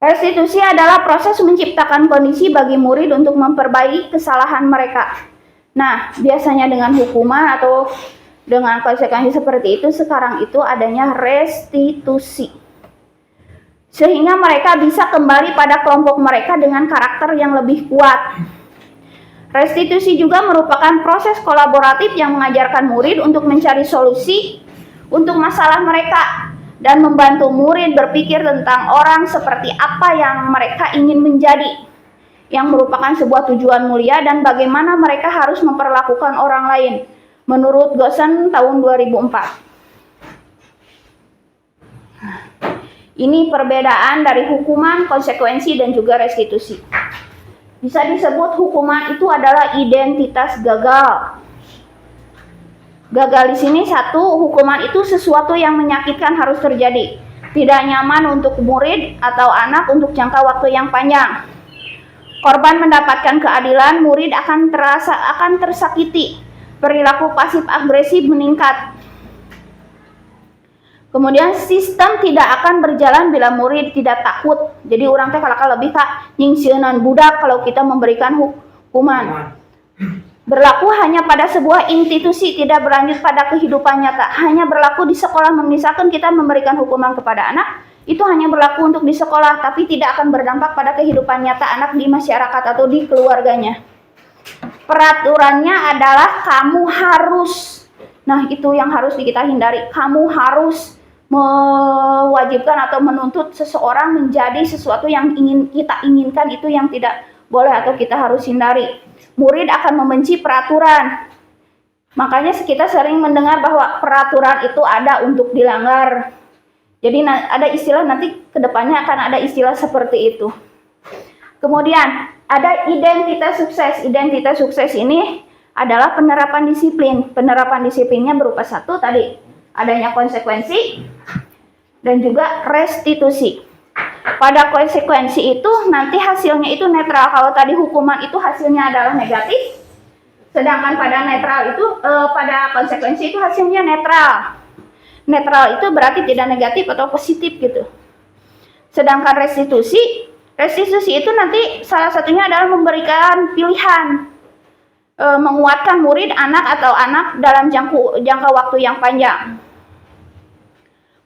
Restitusi adalah proses menciptakan kondisi bagi murid untuk memperbaiki kesalahan mereka. Nah, biasanya dengan hukuman atau dengan konsekuensi seperti itu, sekarang itu adanya restitusi. Sehingga mereka bisa kembali pada kelompok mereka dengan karakter yang lebih kuat. Restitusi juga merupakan proses kolaboratif yang mengajarkan murid untuk mencari solusi untuk masalah mereka dan membantu murid berpikir tentang orang seperti apa yang mereka ingin menjadi, yang merupakan sebuah tujuan mulia dan bagaimana mereka harus memperlakukan orang lain menurut Gosen tahun 2004. Ini perbedaan dari hukuman, konsekuensi, dan juga restitusi. Bisa disebut hukuman itu adalah identitas gagal. Gagal di sini satu, hukuman itu sesuatu yang menyakitkan harus terjadi. Tidak nyaman untuk murid atau anak untuk jangka waktu yang panjang. Korban mendapatkan keadilan, murid akan tersakiti. Perilaku pasif agresif meningkat. Kemudian sistem tidak akan berjalan bila murid tidak takut. Jadi orang teh kalaka lebih kak nyingsieunan budak kalau kita memberikan hukuman. Berlaku hanya pada sebuah institusi, tidak berlanjut pada kehidupan nyata. Hanya berlaku di sekolah. Misalkan kita memberikan hukuman kepada anak, itu hanya berlaku untuk di sekolah, tapi tidak akan berdampak pada kehidupan nyata anak di masyarakat atau di keluarganya. Peraturannya adalah kamu harus. Nah, itu yang harus kita hindari. Kamu harus mewajibkan atau menuntut seseorang menjadi sesuatu yang kita inginkan, itu yang tidak boleh atau kita harus hindari. Murid akan membenci peraturan. Makanya kita sering mendengar bahwa peraturan itu ada untuk dilanggar. Jadi ada istilah, nanti kedepannya akan ada istilah seperti itu. Kemudian ada identitas sukses. Identitas sukses ini adalah penerapan disiplin. Penerapan disiplinnya berupa satu tadi, adanya konsekuensi dan juga restitusi. Pada konsekuensi itu nanti hasilnya itu netral. Kalau tadi hukuman itu hasilnya adalah negatif, sedangkan pada netral itu pada konsekuensi itu hasilnya netral. Netral itu berarti tidak negatif atau positif gitu. Sedangkan restitusi itu nanti salah satunya adalah memberikan pilihan, menguatkan murid, anak atau anak dalam jangka waktu yang panjang.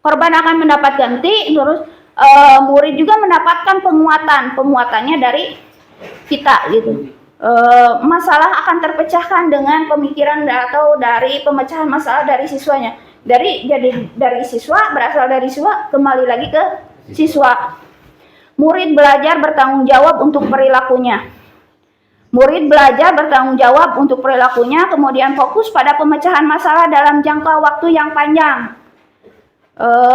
Korban akan mendapat ganti, terus murid juga mendapatkan penguatannya dari kita gitu. Masalah akan terpecahkan dengan pemikiran atau dari pemecahan masalah dari siswanya. Dari siswa, berasal dari siswa, kembali lagi ke siswa. Murid belajar bertanggung jawab untuk perilakunya. Murid belajar bertanggung jawab untuk perilakunya, kemudian fokus pada pemecahan masalah dalam jangka waktu yang panjang.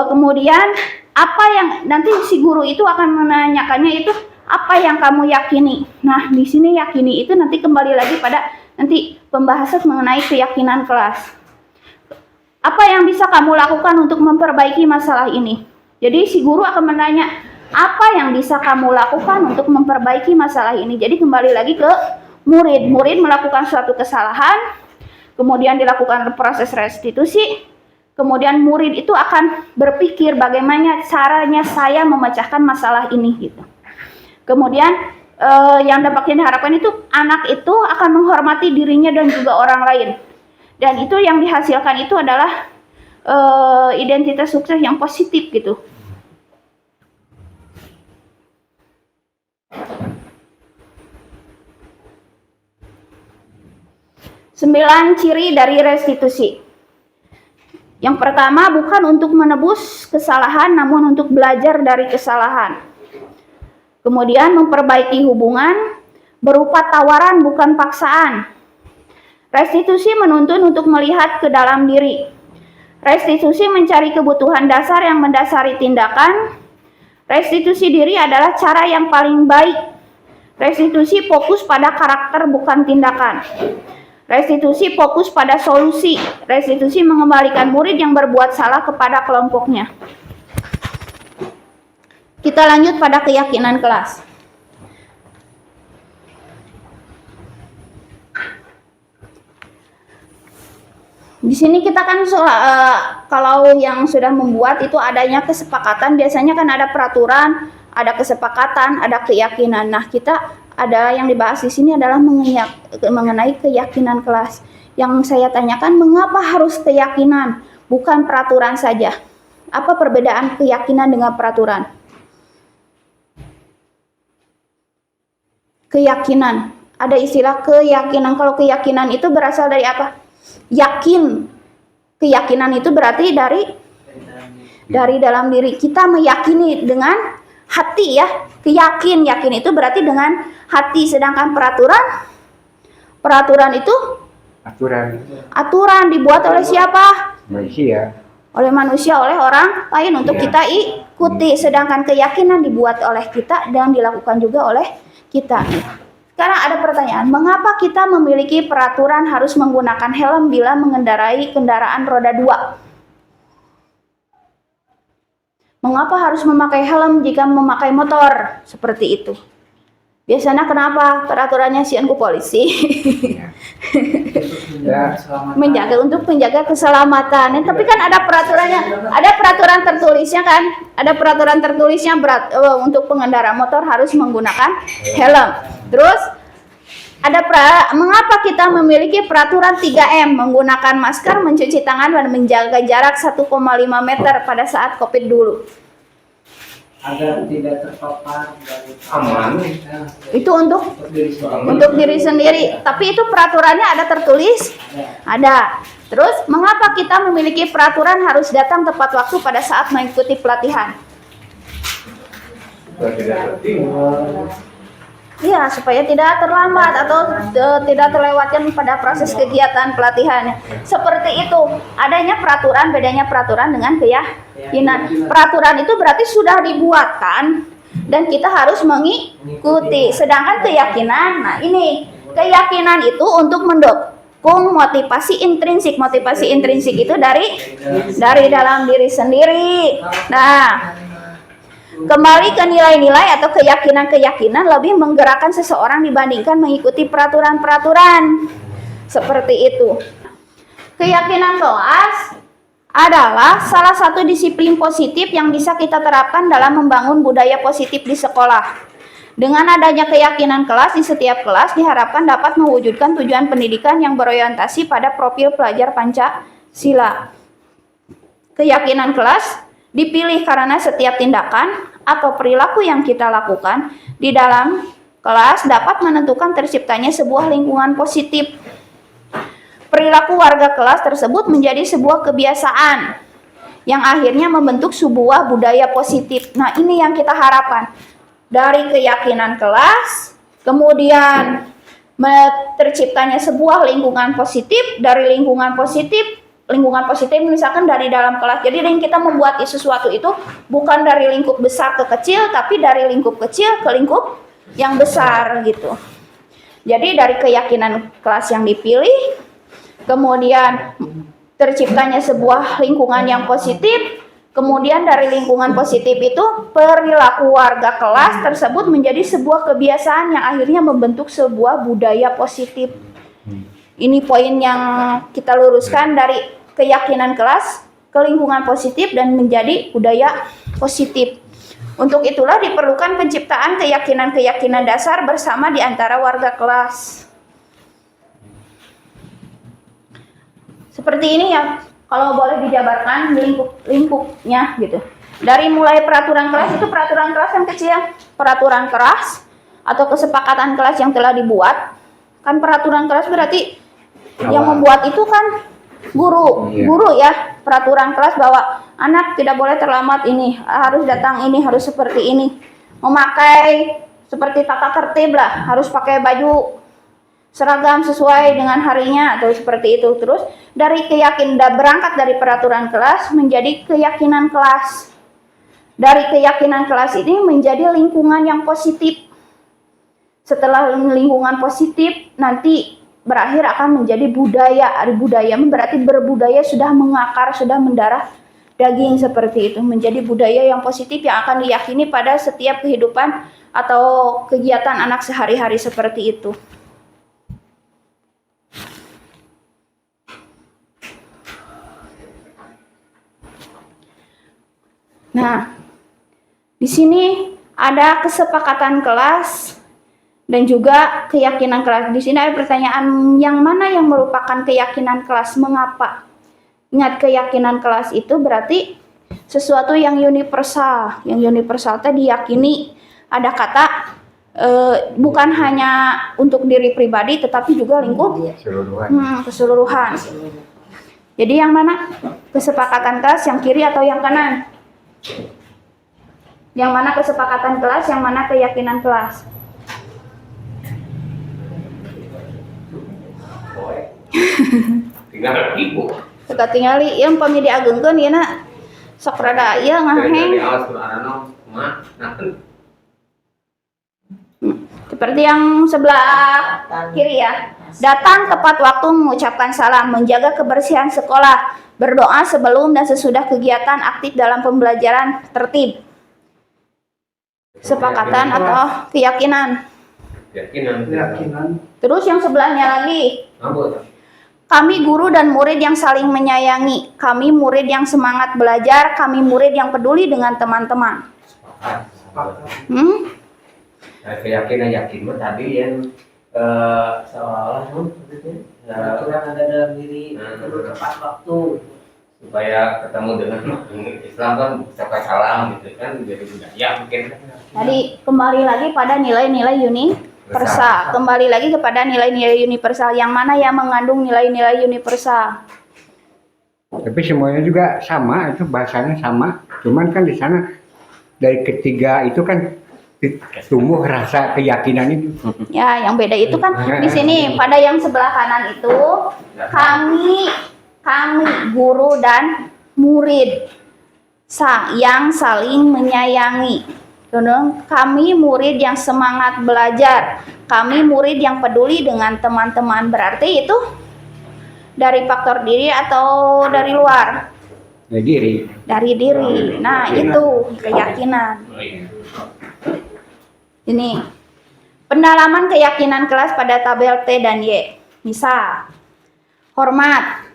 Kemudian apa yang nanti si guru itu akan menanyakannya itu apa yang kamu yakini. Nah, di sini yakini itu nanti kembali lagi pada nanti pembahasan mengenai keyakinan kelas. Apa yang bisa kamu lakukan untuk memperbaiki masalah ini? Jadi si guru akan menanya, apa yang bisa kamu lakukan untuk memperbaiki masalah ini? Jadi kembali lagi ke murid. Murid melakukan suatu kesalahan, kemudian dilakukan proses restitusi. Kemudian murid itu akan berpikir bagaimana caranya saya memecahkan masalah ini gitu. Kemudian yang dampaknya diharapkan itu anak itu akan menghormati dirinya dan juga orang lain. Dan itu yang dihasilkan itu adalah identitas sukses yang positif gitu. Sembilan ciri dari restitusi. Yang pertama, bukan untuk menebus kesalahan, namun untuk belajar dari kesalahan. Kemudian memperbaiki hubungan berupa tawaran bukan paksaan. Restitusi menuntun untuk melihat ke dalam diri. Restitusi mencari kebutuhan dasar yang mendasari tindakan. Restitusi diri adalah cara yang paling baik. Restitusi fokus pada karakter bukan tindakan. Restitusi fokus pada solusi. Restitusi mengembalikan murid yang berbuat salah kepada kelompoknya. Kita lanjut pada keyakinan kelas. Di sini kita kan kalau yang sudah membuat itu adanya kesepakatan, biasanya kan ada peraturan, ada kesepakatan, ada keyakinan. Nah, kita ada yang dibahas di sini adalah mengenai keyakinan kelas. Yang saya tanyakan, mengapa harus keyakinan, bukan peraturan saja? Apa perbedaan keyakinan dengan peraturan? Keyakinan, ada istilah keyakinan. Kalau keyakinan itu berasal dari apa? Yakin. Keyakinan itu berarti dari dalam diri. Kita meyakini dengan hati ya. Yakin itu berarti dengan hati. Sedangkan peraturan itu aturan dibuat oleh siapa? Manusia. Oleh manusia, oleh orang lain untuk kita ikuti. Sedangkan keyakinan dibuat oleh kita dan dilakukan juga oleh kita. Sekarang ada pertanyaan, mengapa kita memiliki peraturan harus menggunakan helm bila mengendarai kendaraan roda 2? Mengapa harus memakai helm jika memakai motor? Seperti itu. Biasanya kenapa? Peraturannya sianku polisi. Untuk menjaga keselamatan. Tapi kan ada peraturannya, ada peraturan tertulisnya kan? Ada peraturan tertulisnya untuk pengendara motor harus menggunakan helm. Terus mengapa kita memiliki peraturan 3M, menggunakan masker, mencuci tangan dan menjaga jarak 1,5 meter pada saat Covid dulu? Agar tidak terpapar dari Aman. Itu untuk diri sendiri. Tapi itu peraturannya ada tertulis? Ada. Terus mengapa kita memiliki peraturan harus datang tepat waktu pada saat mengikuti pelatihan? Iya, supaya tidak terlambat atau tidak terlewatkan pada proses kegiatan pelatihan. Seperti itu. Adanya peraturan, bedanya peraturan dengan keyakinan. Peraturan itu berarti sudah dibuatkan dan kita harus mengikuti. Sedangkan keyakinan, nah ini, keyakinan itu untuk mendukung motivasi intrinsik. Motivasi intrinsik itu dari dalam diri sendiri. Nah, kembali ke nilai-nilai atau keyakinan-keyakinan lebih menggerakkan seseorang dibandingkan mengikuti peraturan-peraturan. Seperti itu. Keyakinan kelas adalah salah satu disiplin positif yang bisa kita terapkan dalam membangun budaya positif di sekolah. Dengan adanya keyakinan kelas di setiap kelas diharapkan dapat mewujudkan tujuan pendidikan yang berorientasi pada profil pelajar Pancasila. Keyakinan kelas dipilih karena setiap tindakan atau perilaku yang kita lakukan di dalam kelas dapat menentukan terciptanya sebuah lingkungan positif. Perilaku warga kelas tersebut menjadi sebuah kebiasaan yang akhirnya membentuk sebuah budaya positif. Nah, ini yang kita harapkan. Dari keyakinan kelas, kemudian terciptanya sebuah lingkungan positif, dari lingkungan positif misalkan dari dalam kelas. Jadi kita membuat sesuatu itu bukan dari lingkup besar ke kecil, tapi dari lingkup kecil ke lingkup yang besar gitu. Jadi dari keyakinan kelas yang dipilih, kemudian terciptanya sebuah lingkungan yang positif, kemudian dari lingkungan positif itu perilaku warga kelas tersebut menjadi sebuah kebiasaan yang akhirnya membentuk sebuah budaya positif. Ini poin yang kita luruskan dari keyakinan kelas ke lingkungan positif dan menjadi budaya positif. Untuk itulah diperlukan penciptaan keyakinan-keyakinan dasar bersama di antara warga kelas. Seperti ini ya, kalau boleh dijabarkan lingkupnya gitu. Dari mulai peraturan kelas, itu peraturan kelas yang kecil, peraturan kelas atau kesepakatan kelas yang telah dibuat. Kan peraturan kelas berarti yang membuat itu kan guru ya, peraturan kelas bahwa anak tidak boleh terlambat ini, harus datang ini, harus seperti ini, memakai seperti tata tertib lah, harus pakai baju seragam sesuai dengan harinya atau seperti itu. Terus dari berangkat dari peraturan kelas menjadi keyakinan kelas. Dari keyakinan kelas ini menjadi lingkungan yang positif. Setelah lingkungan positif nanti berakhir akan menjadi budaya. Budaya berarti berbudaya sudah mengakar, sudah mendarah daging seperti itu, menjadi budaya yang positif yang akan diyakini pada setiap kehidupan atau kegiatan anak sehari-hari seperti itu. Nah, di sini ada kesepakatan kelas dan juga keyakinan kelas. Di sini ada pertanyaan, yang mana yang merupakan keyakinan kelas? Mengapa? Ingat, keyakinan kelas itu berarti sesuatu yang universal. Yang universal tadi diyakini, ada kata bukan hanya untuk diri pribadi tetapi juga lingkup keseluruhan. Jadi yang mana kesepakatan kelas, yang kiri atau yang kanan? Yang mana kesepakatan kelas, yang mana keyakinan kelas? Tinggal ibu. Suka tingali yang pami diagengkeun ieu na sok rada ieu ngaheng. Seperti yang sebelah kiri ya. Datang tepat waktu mengucapkan salam, menjaga kebersihan sekolah, berdoa sebelum dan sesudah kegiatan, aktif dalam pembelajaran, tertib. Sepakatan atau keyakinan? Keyakinan. Terus yang sebelahnya lagi. Kami guru dan murid yang saling menyayangi. Kami murid yang semangat belajar. Kami murid yang peduli dengan teman-teman. Keyakinan yakin tadi yang seolah-olah Aturan ada dalam diri, perlu tepat waktu. supaya ketemu dengan Islam kan ucapkan salam gitu kan, jadi budaya mungkin. Jadi kembali lagi pada nilai-nilai universal. Kembali lagi kepada nilai-nilai universal. Yang mana yang mengandung nilai-nilai universal? Tapi semuanya juga sama, itu bahasanya sama. Cuman kan di sana dari ketiga itu kan tumbuh rasa keyakinan itu. Ya, yang beda itu kan di sini pada yang sebelah kanan itu kami guru dan murid yang saling menyayangi. Kami murid yang semangat belajar. Kami murid yang peduli dengan teman-teman. Berarti itu dari faktor diri atau dari luar? Dari diri. Dari diri. Nah, itu keyakinan. Ini pendalaman keyakinan kelas pada tabel T dan Y. Misal, hormat.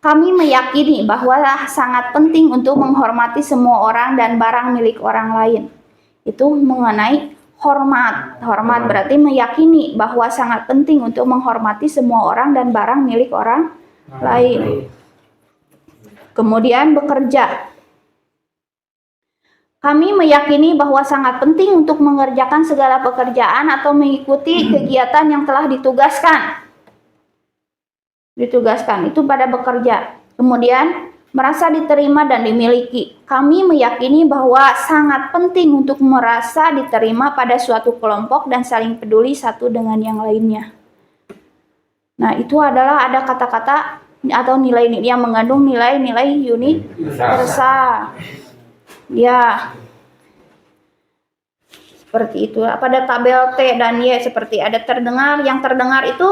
Kami meyakini bahwa sangat penting untuk menghormati semua orang dan barang milik orang lain. Itu mengenai hormat. Hormat berarti meyakini bahwa sangat penting untuk menghormati semua orang dan barang milik orang lain. Kemudian bekerja. Kami meyakini bahwa sangat penting untuk mengerjakan segala pekerjaan atau mengikuti kegiatan yang telah ditugaskan. Itu pada bekerja. Kemudian merasa diterima dan dimiliki. Kami meyakini bahwa sangat penting untuk merasa diterima pada suatu kelompok dan saling peduli satu dengan yang lainnya. Nah, itu adalah ada kata-kata atau nilai yang mengandung nilai-nilai universal. Ya. Seperti itu. Pada tabel T dan Y seperti ada terdengar. Yang terdengar itu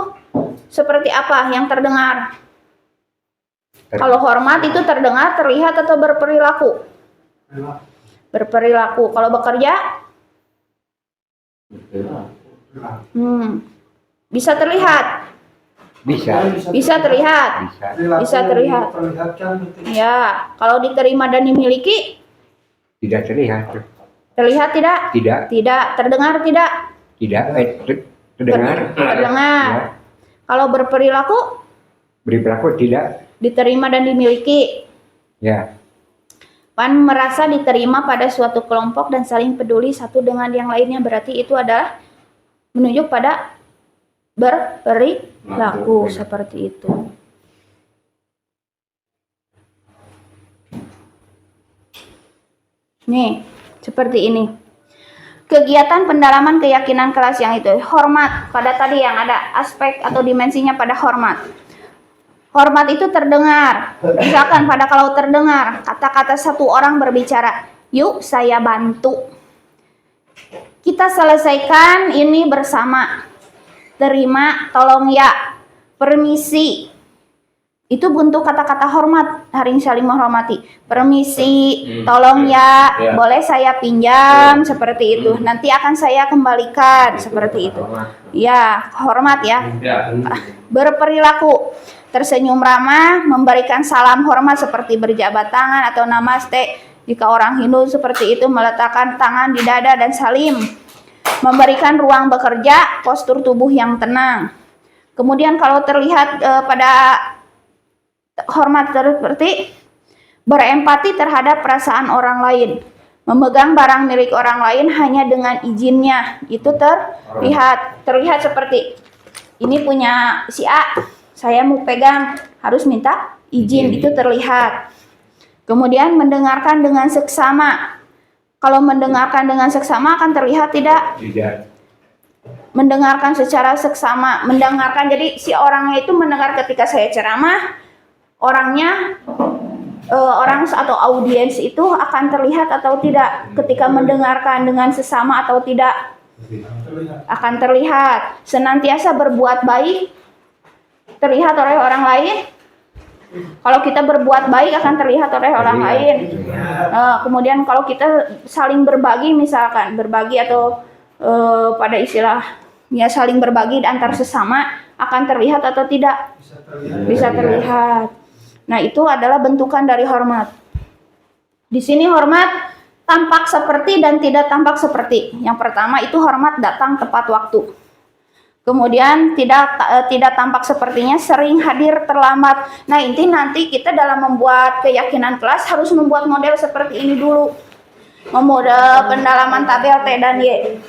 seperti apa? Yang terdengar. Kalau hormat itu terdengar, terlihat atau berperilaku? Berperilaku. Kalau bekerja? Bisa terlihat? Bisa terlihat? Bisa terlihat. Ya, kalau diterima dan dimiliki? Tidak terlihat. Terlihat tidak? Tidak. Tidak. Terdengar tidak? Tidak. Terdengar. Terdengar. Ya. Kalau berperilaku? Berperilaku tidak. Diterima dan dimiliki. Ya. Pan merasa diterima pada suatu kelompok dan saling peduli satu dengan yang lainnya, berarti itu adalah menunjuk pada berperilaku seperti itu. Nih, seperti ini. kegiatan pendalaman keyakinan kelas yang itu. Hormat, pada tadi yang ada aspek atau dimensinya pada hormat. Hormat itu terdengar. Misalkan pada kalau terdengar kata-kata satu orang berbicara, yuk saya bantu. Kita selesaikan ini bersama. Terima, tolong ya. Permisi. Itu bentuk kata-kata hormat, saling saling menghormati. Permisi, tolong ya, boleh saya pinjam, seperti itu. Nanti akan saya kembalikan, seperti itu. Ya, hormat ya. Berperilaku, tersenyum ramah, memberikan salam hormat seperti berjabat tangan atau namaste. Jika orang Hindu seperti itu, meletakkan tangan di dada dan salim. Memberikan ruang bekerja, postur tubuh yang tenang. Kemudian kalau terlihat pada hormat seperti berempati terhadap perasaan orang lain, memegang barang milik orang lain hanya dengan izinnya, itu terlihat seperti ini punya si A, saya mau pegang harus minta izin, itu terlihat. Kemudian mendengarkan dengan seksama. Kalau mendengarkan dengan seksama akan terlihat tidak? Tidak. Mendengarkan secara seksama, mendengarkan, jadi si orangnya itu mendengar ketika saya ceramah. Orangnya, orang atau audiens itu akan terlihat atau tidak ketika mendengarkan dengan sesama atau tidak? Akan terlihat. Senantiasa berbuat baik terlihat oleh orang lain. Kalau kita berbuat baik akan terlihat oleh orang lain. Kemudian kalau kita saling berbagi, misalkan berbagi atau pada istilahnya saling berbagi antar sesama, akan terlihat atau tidak? Bisa terlihat. Nah, itu adalah bentukan dari hormat. Di sini hormat tampak seperti dan tidak tampak seperti. Yang pertama itu hormat datang tepat waktu. Kemudian tidak tampak sepertinya, sering hadir terlambat. Nah, inti nanti kita dalam membuat keyakinan kelas harus membuat model seperti ini dulu. Model pendalaman tabel T dan Y.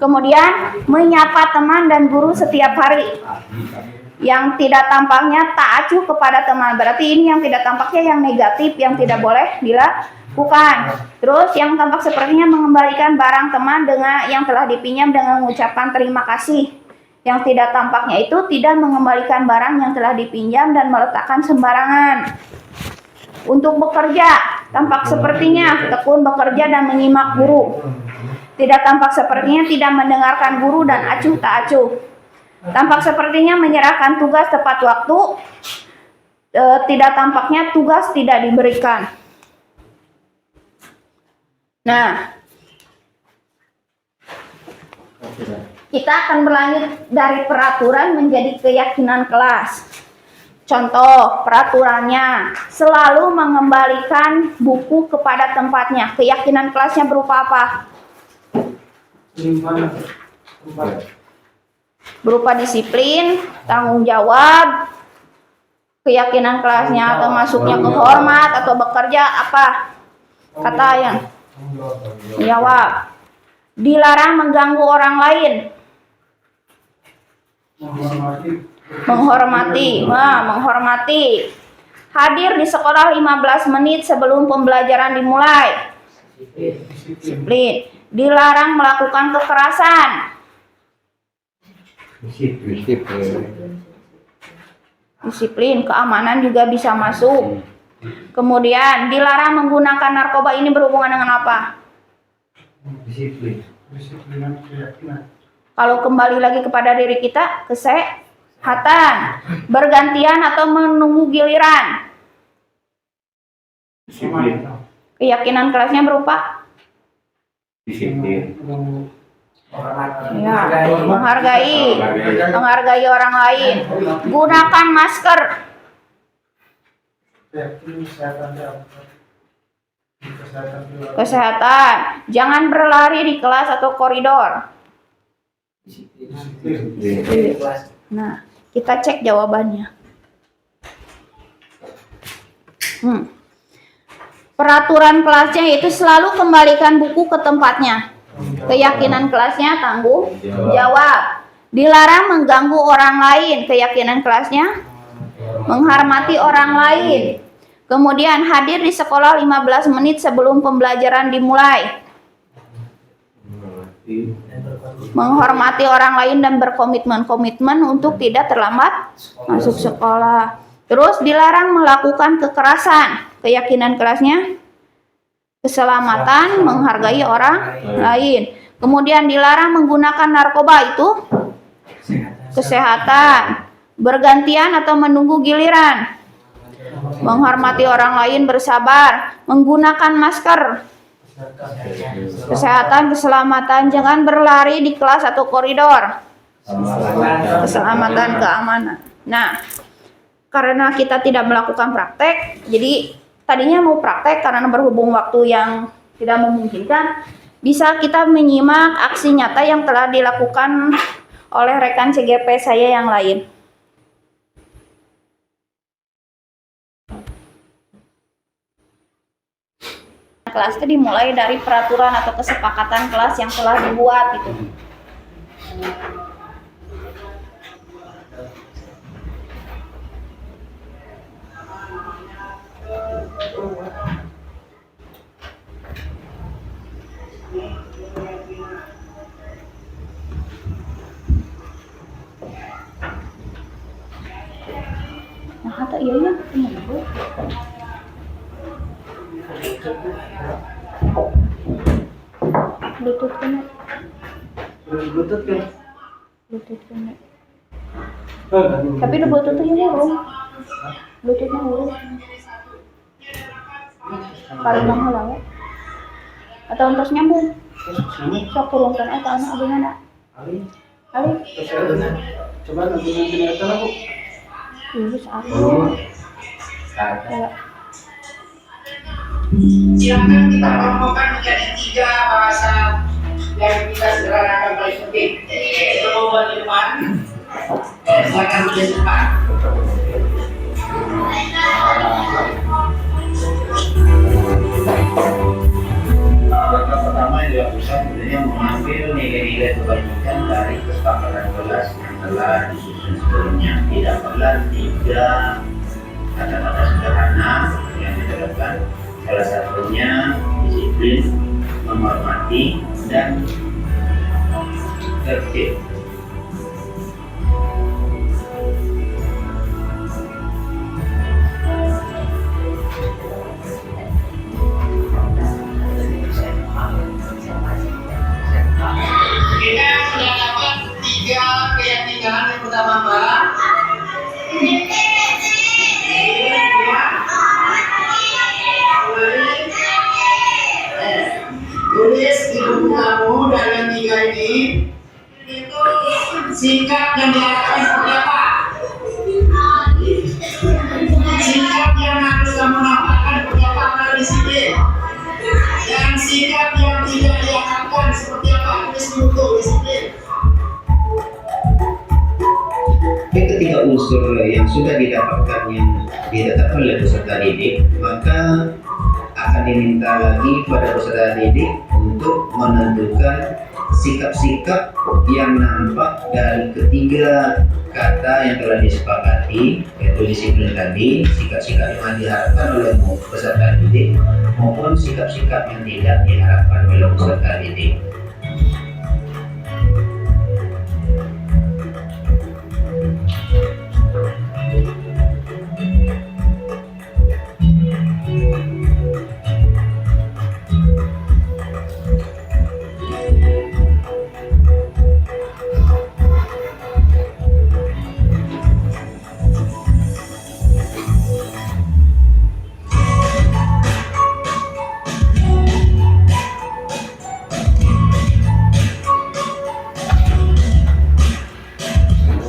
Kemudian menyapa teman dan guru setiap hari. Yang tidak tampaknya tak acuh kepada teman. Berarti ini yang tidak tampaknya yang negatif, yang tidak boleh dilakukan. Terus yang tampak sepertinya mengembalikan barang teman dengan yang telah dipinjam dengan mengucapkan terima kasih. Yang tidak tampaknya itu tidak mengembalikan barang yang telah dipinjam dan meletakkan sembarangan. Untuk bekerja, tampak sepertinya tekun bekerja dan menyimak guru. Tidak tampak sepertinya tidak mendengarkan guru dan acuh tak acuh. Tampak sepertinya menyerahkan tugas tepat waktu, tidak tampaknya tugas tidak diberikan. Nah, kita akan berlanjut dari peraturan menjadi keyakinan kelas. Contoh peraturannya, selalu mengembalikan buku kepada tempatnya. Keyakinan kelasnya berupa apa? Berupa disiplin, tanggung jawab, keyakinan kelasnya atau masuknya ke hormat atau bekerja apa? Kata yang jawab. Dilarang mengganggu orang lain. Menghormati. Hadir di sekolah 15 menit sebelum pembelajaran dimulai. Disiplin. Dilarang melakukan kekerasan. Disiplin, keamanan juga bisa masuk. Kemudian dilarang menggunakan narkoba, ini berhubungan dengan apa? Disiplin. Kalau kembali lagi kepada diri kita, kesehatan, bergantian atau menunggu giliran. Disiplin. Keyakinan kelasnya berupa Disiplin. ya, menghargai orang lain. Gunakan masker. Kesehatan, jangan berlari di kelas atau koridor. Nah, kita cek jawabannya. Peraturan kelasnya itu selalu kembalikan buku ke tempatnya. Keyakinan kelasnya tanggung jawab. Dilarang mengganggu orang lain. Keyakinan kelasnya menghormati orang lain. Kemudian hadir di sekolah 15 menit sebelum pembelajaran dimulai. menghormati orang lain dan berkomitmen untuk tidak terlambat masuk sekolah. Terus dilarang melakukan kekerasan, keyakinan kerasnya keselamatan, menghargai orang lain. Kemudian dilarang menggunakan narkoba, itu kesehatan, bergantian atau menunggu giliran, menghormati orang lain, bersabar, menggunakan masker, kesehatan, keselamatan, jangan berlari di kelas atau koridor, keselamatan, keamanan. Nah, karena kita tidak melakukan praktek, jadi tadinya mau praktek karena berhubung waktu yang tidak memungkinkan, bisa kita menyimak aksi nyata yang telah dilakukan oleh rekan CGP saya yang lain. Kelas itu dimulai dari peraturan atau kesepakatan kelas yang telah dibuat gitu. Nah, atau iya tunggu. Bluetooth kena. Bluetooth kan? Bluetooth kena. Tapi udah Bluetooth ini belum. Bluetoothnya belum. Kalau mau halau. Atau untuk nyambung. Sok kurungkan atau anak gimana? Ali. Coba nanti itu lah, Bu. Lulus aku. Silakan kita kelompokkan menjadi 3 bahasa yang kita sederhanakan paling penting. Coba di depan. Silakan di depan. Langkah pertama yang dilakukan sebenarnya mengambil nilai-nilai kebajikan dari kesepakatan kelas yang telah disusun sebelumnya. Didapatlah 3 kata-kata sederhana yang diterapkan. Salah satunya disiplin, menghormati, dan tertib. Kita sudah dapat 3 keyakinan yang pertama, Mbak. Tulis di buku kamu dalam 3 ini itu sikap yang diharapkan seperti apa? Sikap yang harus kamu nampakkan seperti apa pada disiplin, dan sikap yang tidak diharapkan seperti apa? Tulis di buku disiplin. Ketiga unsur yang sudah didapatkan yang ditetapkan oleh peserta didik, maka akan diminta lagi pada peserta didik untuk menentukan sikap-sikap yang nampak dari ketiga kata yang telah disepakati, yaitu disiplin tadi, sikap-sikap yang diharapkan oleh peserta didik maupun sikap-sikap yang tidak diharapkan oleh peserta didik.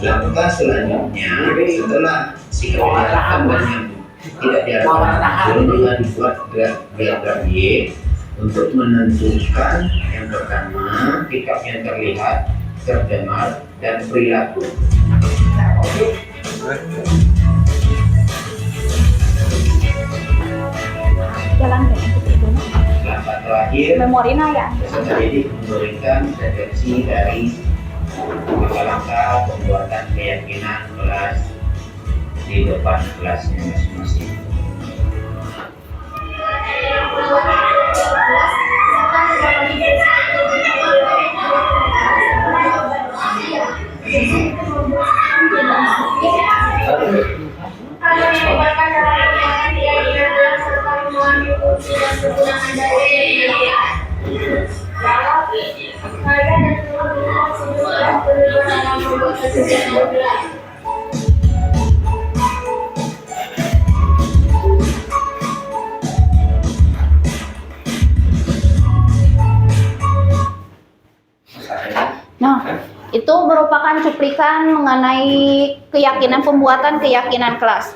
Langkah selanjutnya, setelah sikap diharapkan dan yang tidak diharapkan, juga dibuat diagram Y untuk menentukan yang pertama sikap yang terlihat, terdengar, dan perilaku. Jalan ke itu. Langkah terakhir, Memorina ya. peserta didik memberikan referensi dari langkah-langkah pembuatan keyakinan kelas di depan kelasnya masing-masing. membuat pekerjaan berat. Nah, itu merupakan cuplikan mengenai keyakinan pembuatan keyakinan kelas.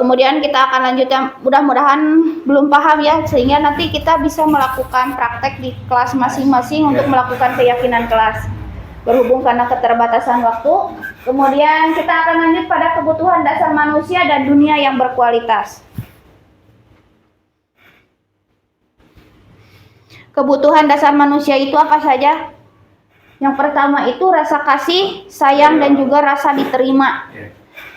Kemudian kita akan lanjutkan, mudah-mudahan belum paham ya, sehingga nanti kita bisa melakukan praktek di kelas masing-masing untuk melakukan keyakinan kelas. Berhubung karena keterbatasan waktu, kemudian kita akan lanjut pada kebutuhan dasar manusia dan dunia yang berkualitas. Kebutuhan dasar manusia itu apa saja? Yang pertama itu rasa kasih, sayang, dan juga rasa diterima.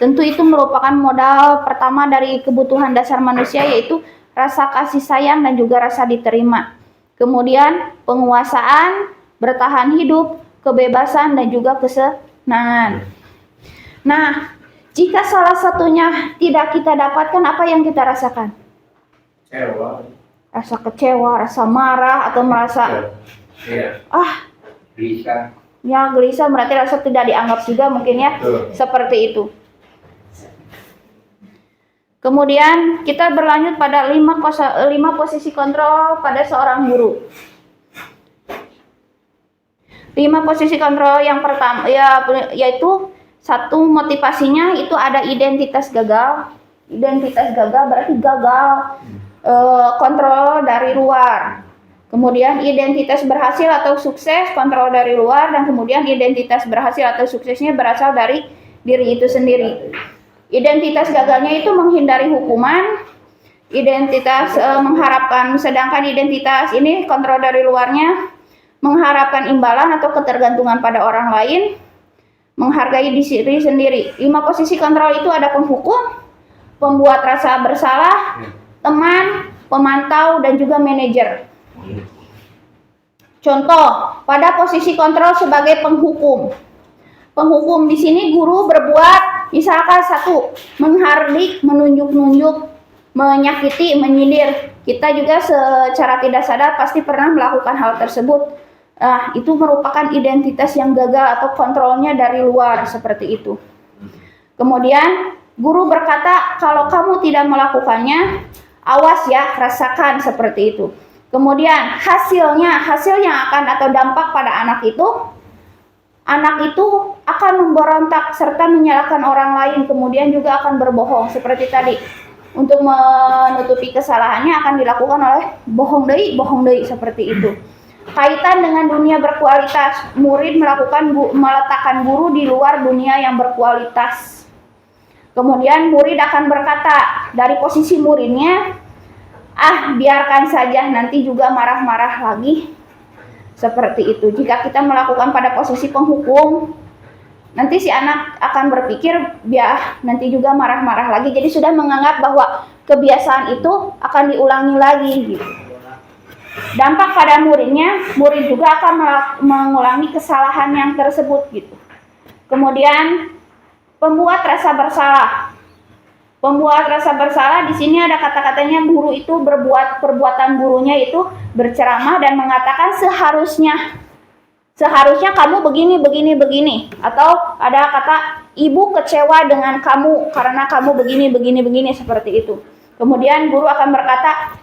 Tentu itu merupakan modal pertama dari kebutuhan dasar manusia, yaitu rasa kasih sayang dan juga rasa diterima. Kemudian penguasaan, bertahan hidup, kebebasan, dan juga kesenangan. Nah, jika salah satunya tidak kita dapatkan, apa yang kita rasakan? Rasa kecewa, rasa marah, atau merasa Bisa. ya gelisah, berarti rasa tidak dianggap juga mungkin ya. Seperti itu. Kemudian kita berlanjut pada 5 posisi kontrol pada seorang guru. 5 posisi kontrol yang pertama yaitu satu, motivasinya itu ada identitas gagal. Identitas gagal berarti gagal kontrol dari luar. Kemudian identitas berhasil atau sukses, kontrol dari luar, dan kemudian identitas berhasil atau suksesnya berasal dari diri itu sendiri. Identitas gagalnya itu menghindari hukuman, identitas mengharapkan, sedangkan identitas ini kontrol dari luarnya mengharapkan imbalan atau ketergantungan pada orang lain, menghargai diri sendiri. 5 posisi kontrol itu ada penghukum, pembuat rasa bersalah, teman, pemantau, dan juga manajer. Contoh, pada posisi kontrol sebagai penghukum. Penghukum di sini guru berbuat, misalkan 1, menghardik, menunjuk-nunjuk, menyakiti, menyindir. Kita juga secara tidak sadar pasti pernah melakukan hal tersebut. Itu merupakan identitas yang gagal atau kontrolnya dari luar, seperti itu. Kemudian guru berkata, kalau kamu tidak melakukannya, awas ya, rasakan, seperti itu. Kemudian hasil yang akan atau dampak pada anak itu akan memberontak serta menyalahkan orang lain, kemudian juga akan berbohong seperti tadi. Untuk menutupi kesalahannya akan dilakukan oleh bohong deui seperti itu. Kaitan dengan dunia berkualitas, murid meletakkan guru di luar dunia yang berkualitas. Kemudian murid akan berkata dari posisi muridnya, biarkan saja, nanti juga marah-marah lagi. Seperti itu. Jika kita melakukan pada posisi penghukum, nanti si anak akan berpikir, nanti juga marah-marah lagi. Jadi sudah menganggap bahwa kebiasaan itu akan diulangi lagi gitu. Dampak pada muridnya, murid juga akan mengulangi kesalahan yang tersebut gitu. Kemudian pembuat rasa bersalah. Pembuat rasa bersalah di sini ada kata-katanya, guru itu perbuatan gurunya itu berceramah dan mengatakan seharusnya kamu begini, atau ada kata ibu kecewa dengan kamu karena kamu begini seperti itu. Kemudian guru akan berkata,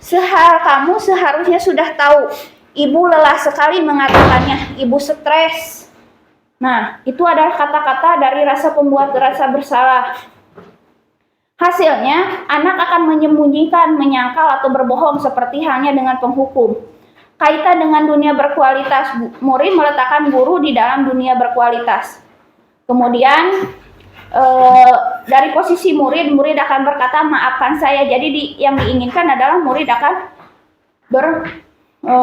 kamu seharusnya sudah tahu, ibu lelah sekali mengatakannya, ibu stres. Nah, itu adalah kata-kata dari pembuat rasa bersalah. Hasilnya, anak akan menyembunyikan, menyangkal, atau berbohong seperti halnya dengan penghukum. Kaitan dengan dunia berkualitas, murid meletakkan guru di dalam dunia berkualitas. Kemudian, dari posisi murid akan berkata, maafkan saya. Jadi yang diinginkan adalah murid akan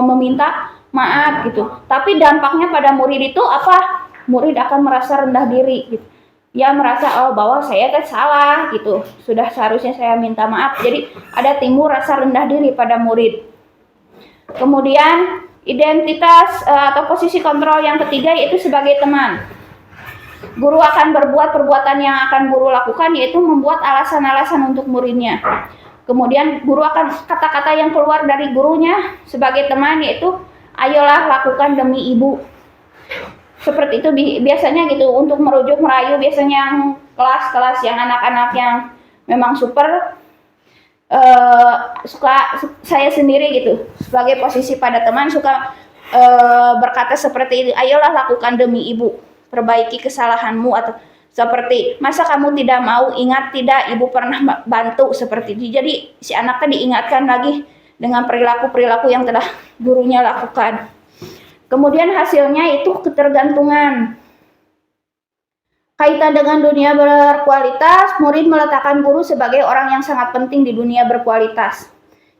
meminta maaf gitu. Tapi dampaknya pada murid itu apa? Murid akan merasa rendah diri gitu. Dia merasa bahwa saya kan salah gitu, sudah seharusnya saya minta maaf. Jadi ada timbul rasa rendah diri pada murid. Kemudian identitas atau posisi kontrol yang ketiga yaitu sebagai teman. Guru akan berbuat perbuatan yang akan guru lakukan, yaitu membuat alasan-alasan untuk muridnya. Kemudian guru akan kata-kata yang keluar dari gurunya sebagai teman, yaitu ayolah lakukan demi ibu. Seperti seperti itu biasanya gitu untuk merujuk merayu, biasanya yang kelas-kelas yang anak-anak yang memang super suka saya sendiri gitu sebagai posisi pada teman suka berkata seperti ini, ayolah lakukan demi ibu, perbaiki kesalahanmu, atau seperti masa kamu tidak mau, ingat tidak ibu pernah bantu, seperti itu. Jadi si anak tadi diingatkan lagi dengan perilaku-perilaku yang telah gurunya lakukan. Kemudian hasilnya itu ketergantungan. Kaitan dengan dunia berkualitas, murid meletakkan guru sebagai orang yang sangat penting di dunia berkualitas.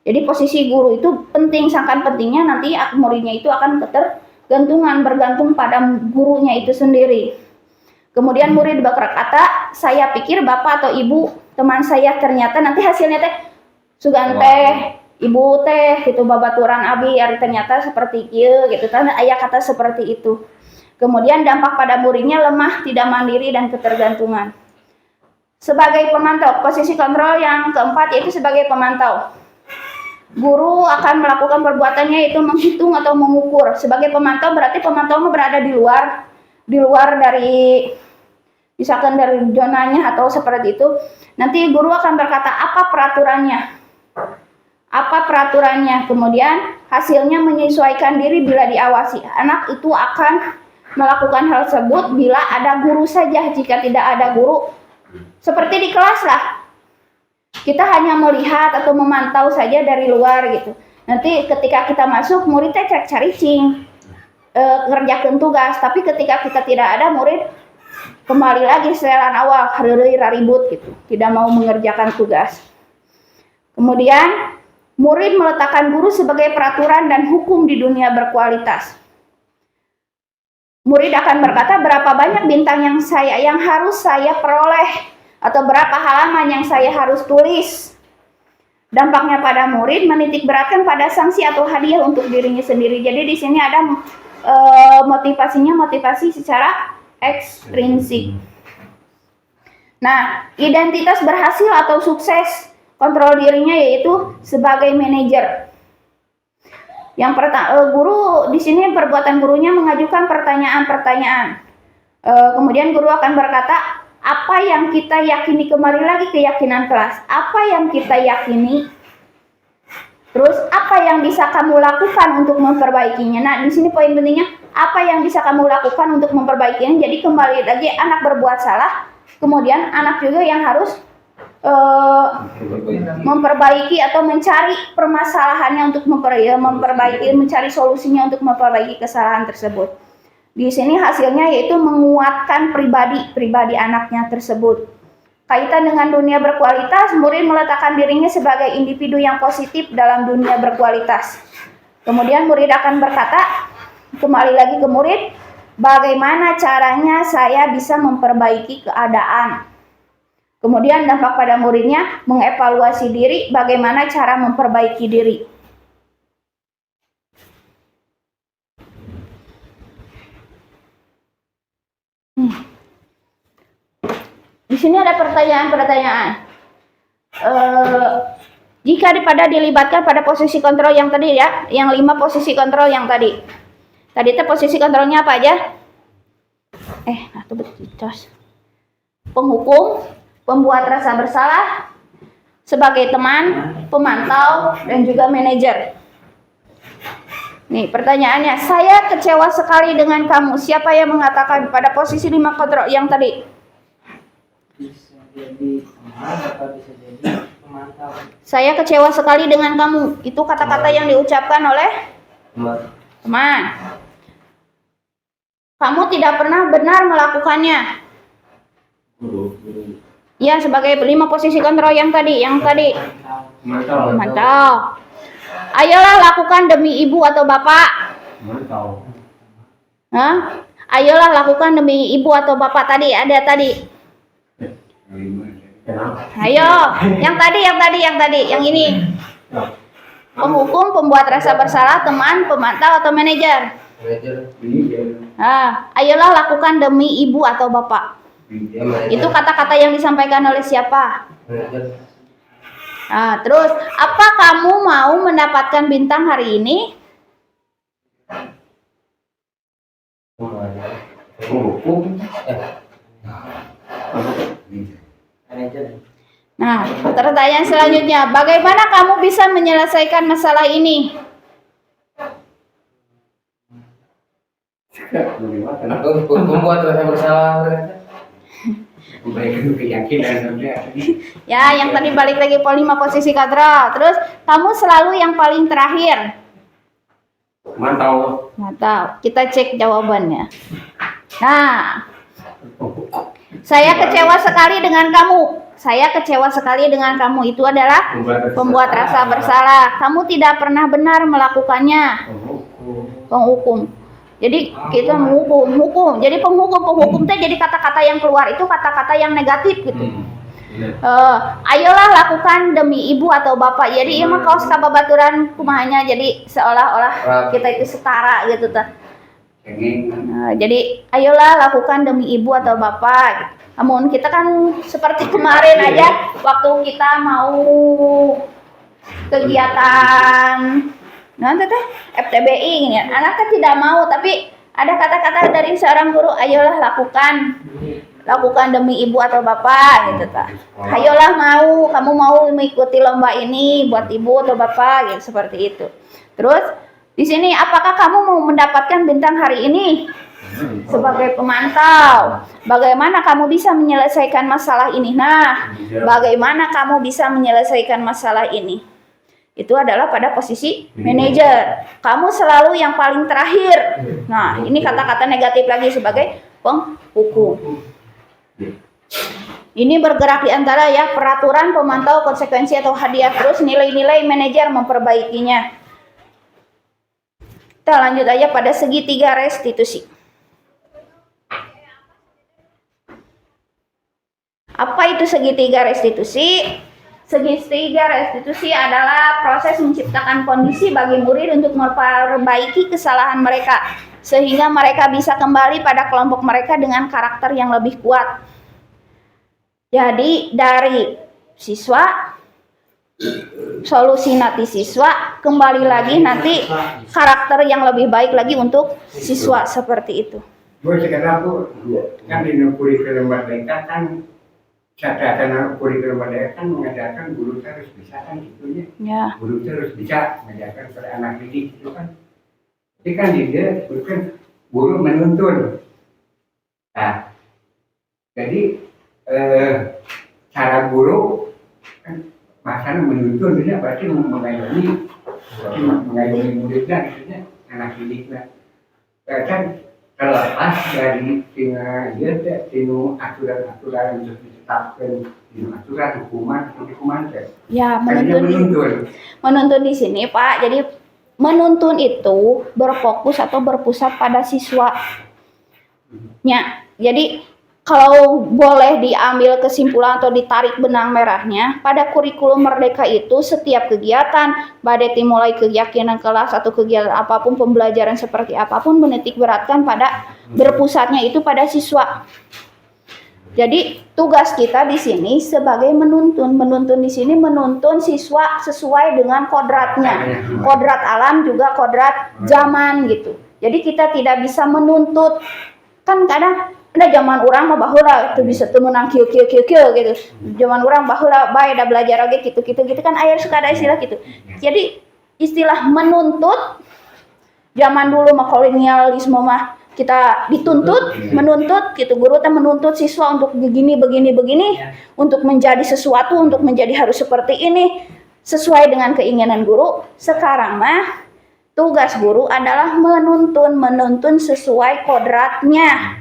Jadi posisi guru itu penting, sangat pentingnya, nanti muridnya itu akan ketergantungan, bergantung pada gurunya itu sendiri. Kemudian murid berkata, saya pikir bapak atau ibu teman saya, ternyata nanti hasilnya teh sugan teh, ibu teh gitu, babaturan abi, ternyata seperti itu gitu, ayah kata seperti itu. Kemudian dampak pada muridnya lemah, tidak mandiri, dan ketergantungan. Sebagai pemantau, posisi kontrol yang keempat yaitu sebagai pemantau. Guru akan melakukan perbuatannya yaitu menghitung atau mengukur. Sebagai pemantau berarti pemantau berada di luar dari misalkan dari zonanya atau seperti itu. Nanti guru akan berkata apa peraturannya, kemudian hasilnya menyesuaikan diri bila diawasi. Anak itu akan melakukan hal tersebut bila ada guru saja. Jika tidak ada guru, seperti di kelas lah, kita hanya melihat atau memantau saja dari luar gitu. Nanti ketika kita masuk, murid teh cari cing, ngerjakan tugas. Tapi ketika kita tidak ada, murid kembali lagi setelan awal, ribut gitu, tidak mau mengerjakan tugas. Kemudian murid meletakkan guru sebagai peraturan dan hukum di dunia berkualitas. Murid akan berkata berapa banyak bintang yang harus saya peroleh, atau berapa halaman yang saya harus tulis. Dampaknya pada murid menitik beratkan pada sanksi atau hadiah untuk dirinya sendiri. Jadi di sini ada motivasi secara ekstrinsik. Nah, identitas berhasil atau sukses kontrol dirinya yaitu sebagai manajer. Yang pertama, guru di sini perbuatan gurunya mengajukan pertanyaan-pertanyaan. Kemudian guru akan berkata, apa yang kita yakini, kembali lagi keyakinan kelas. Apa yang kita yakini? Terus apa yang bisa kamu lakukan untuk memperbaikinya? Nah, di sini poin pentingnya, apa yang bisa kamu lakukan untuk memperbaikinya? Jadi kembali lagi anak berbuat salah, kemudian anak juga yang harus memperbaiki atau mencari permasalahannya untuk memperbaiki, mencari solusinya untuk memperbaiki kesalahan tersebut. Di sini hasilnya yaitu menguatkan pribadi anaknya tersebut. Kaitan dengan dunia berkualitas, murid meletakkan dirinya sebagai individu yang positif dalam dunia berkualitas. Kemudian murid akan berkata, kembali lagi ke murid, bagaimana caranya saya bisa memperbaiki keadaan. Kemudian dampak pada muridnya mengevaluasi diri, bagaimana cara memperbaiki diri. Di sini ada pertanyaan-pertanyaan. Jika dilibatkan pada posisi kontrol yang tadi ya, yang 5 posisi kontrol yang tadi. Tadi itu posisi kontrolnya apa aja? Penghukum, pembuat rasa bersalah, sebagai teman, pemantau, dan juga manajer. Nih pertanyaannya, saya kecewa sekali dengan kamu. Siapa yang mengatakan pada posisi 5 kontrol yang tadi? Bisa jadi teman atau bisa jadi pemantau. Saya kecewa sekali dengan kamu. Itu kata-kata yang diucapkan oleh teman. Kamu tidak pernah benar melakukannya. Ya, sebagai 5 posisi kontrol yang tadi. Mantau. Ayolah lakukan demi ibu atau bapak. Ayolah lakukan demi ibu atau bapak tadi. Ada tadi. Ayo, yang tadi, yang ini. Penghukum, pembuat rasa bersalah, teman, pemantau atau manajer. Ayolah lakukan demi ibu atau bapak. Itu kata-kata yang disampaikan oleh siapa? Terus, apa kamu mau mendapatkan bintang hari ini? Hukum. Manajer. Nah, pertanyaan selanjutnya, bagaimana kamu bisa menyelesaikan masalah ini? Membuat rasa bersalah. Memberikan keyakinan Ya, yang tadi balik lagi poin 5 posisi kadra. Terus, kamu selalu yang paling terakhir. Mantau. Mantap. Kita cek jawabannya. Nah, saya kecewa sekali dengan kamu. Saya kecewa sekali dengan kamu. Itu adalah pembuat rasa bersalah. Kamu tidak pernah benar melakukannya. Penghukum. Jadi kita menghukum. Jadi penghukum teh jadi kata-kata yang keluar itu kata-kata yang negatif gitu. Ayolah lakukan demi ibu atau bapak. Jadi emang kaos kababaturan kumahanya jadi seolah-olah kita itu setara gitu tuh. Jadi ayolah lakukan demi ibu atau bapak. Namun kita kan seperti kemarin aja waktu kita mau kegiatan nanti teh FTBI ini, anaknya tidak mau tapi ada kata-kata dari seorang guru, ayolah lakukan demi ibu atau bapak gitu ta. Ayolah kamu mau mengikuti lomba ini buat ibu atau bapak gitu seperti itu. Terus di sini apakah kamu mau mendapatkan bintang hari ini sebagai pemantau? Bagaimana kamu bisa menyelesaikan masalah ini? Nah, bagaimana kamu bisa menyelesaikan masalah ini? Itu adalah pada posisi manajer. Kamu selalu yang paling terakhir. Nah, ini kata-kata negatif lagi sebagai penghukum. Ini bergerak di antara ya peraturan, pemantau, konsekuensi atau hadiah. Terus nilai-nilai manajer memperbaikinya. Kita lanjut aja pada segitiga restitusi. Apa itu segitiga restitusi? Segitiga restitusi adalah proses menciptakan kondisi bagi murid untuk memperbaiki kesalahan mereka sehingga mereka bisa kembali pada kelompok mereka dengan karakter yang lebih kuat. Jadi dari siswa, solusi nanti siswa, kembali lagi nanti karakter yang lebih baik lagi untuk siswa seperti itu. Bu, sekarang Bu, kan di kurikulum merdeka kan catatan kurikulum merdeka kan mengajarkan guru harus bisa kan gitu ya. Guru harus bisa mengajarkan pada anak didik itu kan. Jadi kan dia bukan guru menuntun. Nah, jadi cara guru kan bahasanya menuntun dia berarti mengayomi muridnya gitu ya, anak didiknya. Kan terlepas dari aturan-aturan yang ditetapkan aturan hukuman ya menuntun di sini Pak. Jadi menuntun itu berfokus atau berpusat pada siswanya. Jadi kalau boleh diambil kesimpulan atau ditarik benang merahnya, pada kurikulum merdeka itu setiap kegiatan, badai dimulai keyakinan kelas atau kegiatan apapun, pembelajaran seperti apapun, menitik beratkan pada berpusatnya itu pada siswa. Jadi tugas kita di sini sebagai menuntun di sini menuntun siswa sesuai dengan kodratnya, kodrat alam juga kodrat zaman gitu. Jadi kita tidak bisa menuntut, kan kadang ada zaman orang mah baheula teu bisa teu meunang kieu gitu. Zaman orang baheula bae da belajar oge gitu kan aya suka ada istilah gitu. Jadi istilah menuntut zaman dulu mah kolonialisme mah kita dituntut, menuntut gitu. Guru teh menuntut siswa untuk begini untuk menjadi sesuatu, untuk menjadi harus seperti ini sesuai dengan keinginan guru. Sekarang mah tugas guru adalah menuntun sesuai kodratnya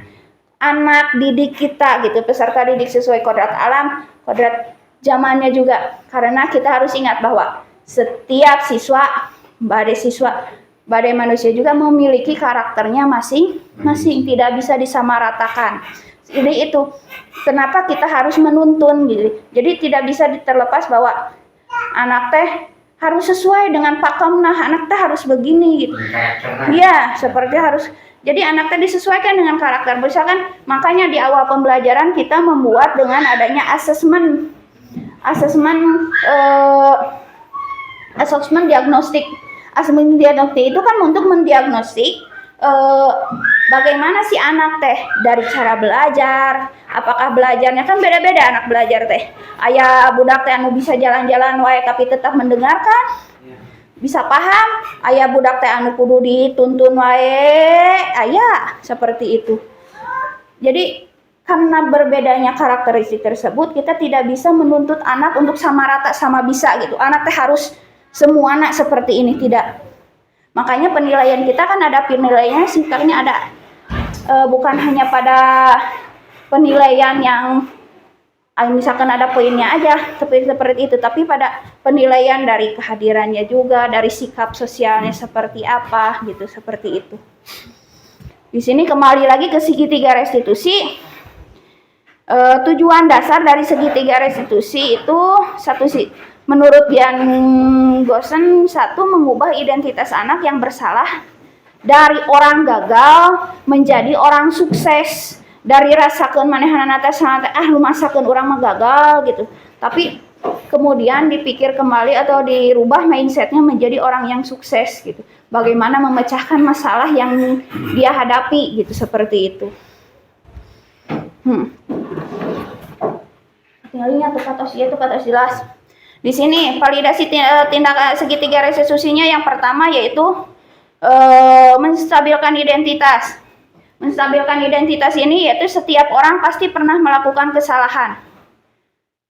anak didik kita gitu, peserta didik sesuai kodrat alam, kodrat zamannya juga. Karena kita harus ingat bahwa setiap siswa, badai manusia juga memiliki karakternya masing-masing, tidak bisa disamaratakan. Jadi itu kenapa kita harus menuntun gitu. Jadi tidak bisa terlepas bahwa anak teh harus sesuai dengan pakamna, anak teh harus begini gitu. Iya, seperti harus. Jadi anak tadi disesuaikan dengan karakter. Misalkan makanya di awal pembelajaran kita membuat dengan adanya asesmen diagnostik. Asesmen diagnostik itu kan untuk mendiagnostik bagaimana si anak teh dari cara belajar, apakah belajarnya kan beda-beda anak belajar teh. Aya budak teh anu bisa jalan-jalan wae tapi tetap mendengarkan, bisa paham. Aya budak teh anu kudu dituntun wae, aya seperti itu. Jadi karena berbedanya karakteristik tersebut, kita tidak bisa menuntut anak untuk sama rata sama bisa gitu. Anak teh harus semua anak seperti ini, tidak. Makanya penilaian kita kan ada penilaiannya, singkatnya ada bukan hanya pada penilaian yang misalkan ada poinnya aja seperti itu, tapi pada penilaian dari kehadirannya juga, dari sikap sosialnya seperti apa gitu, seperti itu. Di sini kembali lagi ke segitiga restitusi. Tujuan dasar dari segitiga restitusi itu menurut Dian Goosen, satu, mengubah identitas anak yang bersalah dari orang gagal menjadi orang sukses. Dari rasakeun manehanana teh lu masakeun urang mah gagal gitu, tapi kemudian dipikir kembali atau dirubah mindsetnya menjadi orang yang sukses gitu. Bagaimana memecahkan masalah yang dia hadapi gitu, seperti itu. Tinggalnya tuh kata jelas. Di sini validasi tindakan segitiga restitusinya yang pertama yaitu menstabilkan identitas. Menstabilkan identitas ini yaitu setiap orang pasti pernah melakukan kesalahan.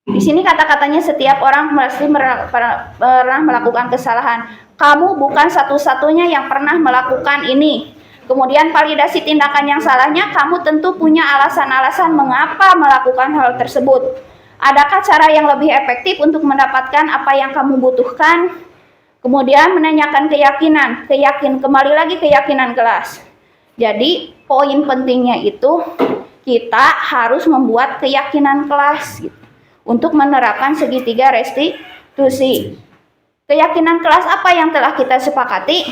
Di sini kata-katanya setiap orang pasti pernah melakukan kesalahan. Kamu bukan satu-satunya yang pernah melakukan ini. Kemudian validasi tindakan yang salahnya, kamu tentu punya alasan-alasan mengapa melakukan hal tersebut. Adakah cara yang lebih efektif untuk mendapatkan apa yang kamu butuhkan? Kemudian menanyakan keyakinan. Kembali lagi keyakinan kelas. Jadi poin pentingnya itu kita harus membuat keyakinan kelas gitu, untuk menerapkan segitiga restitusi. Keyakinan kelas apa yang telah kita sepakati?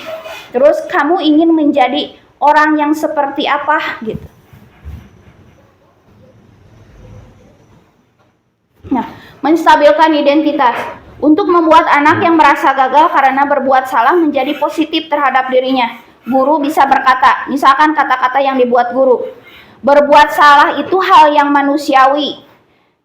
Terus kamu ingin menjadi orang yang seperti apa gitu. Nah, menstabilkan identitas untuk membuat anak yang merasa gagal karena berbuat salah menjadi positif terhadap dirinya. Guru bisa berkata, misalkan kata-kata yang dibuat guru, berbuat salah itu hal yang manusiawi.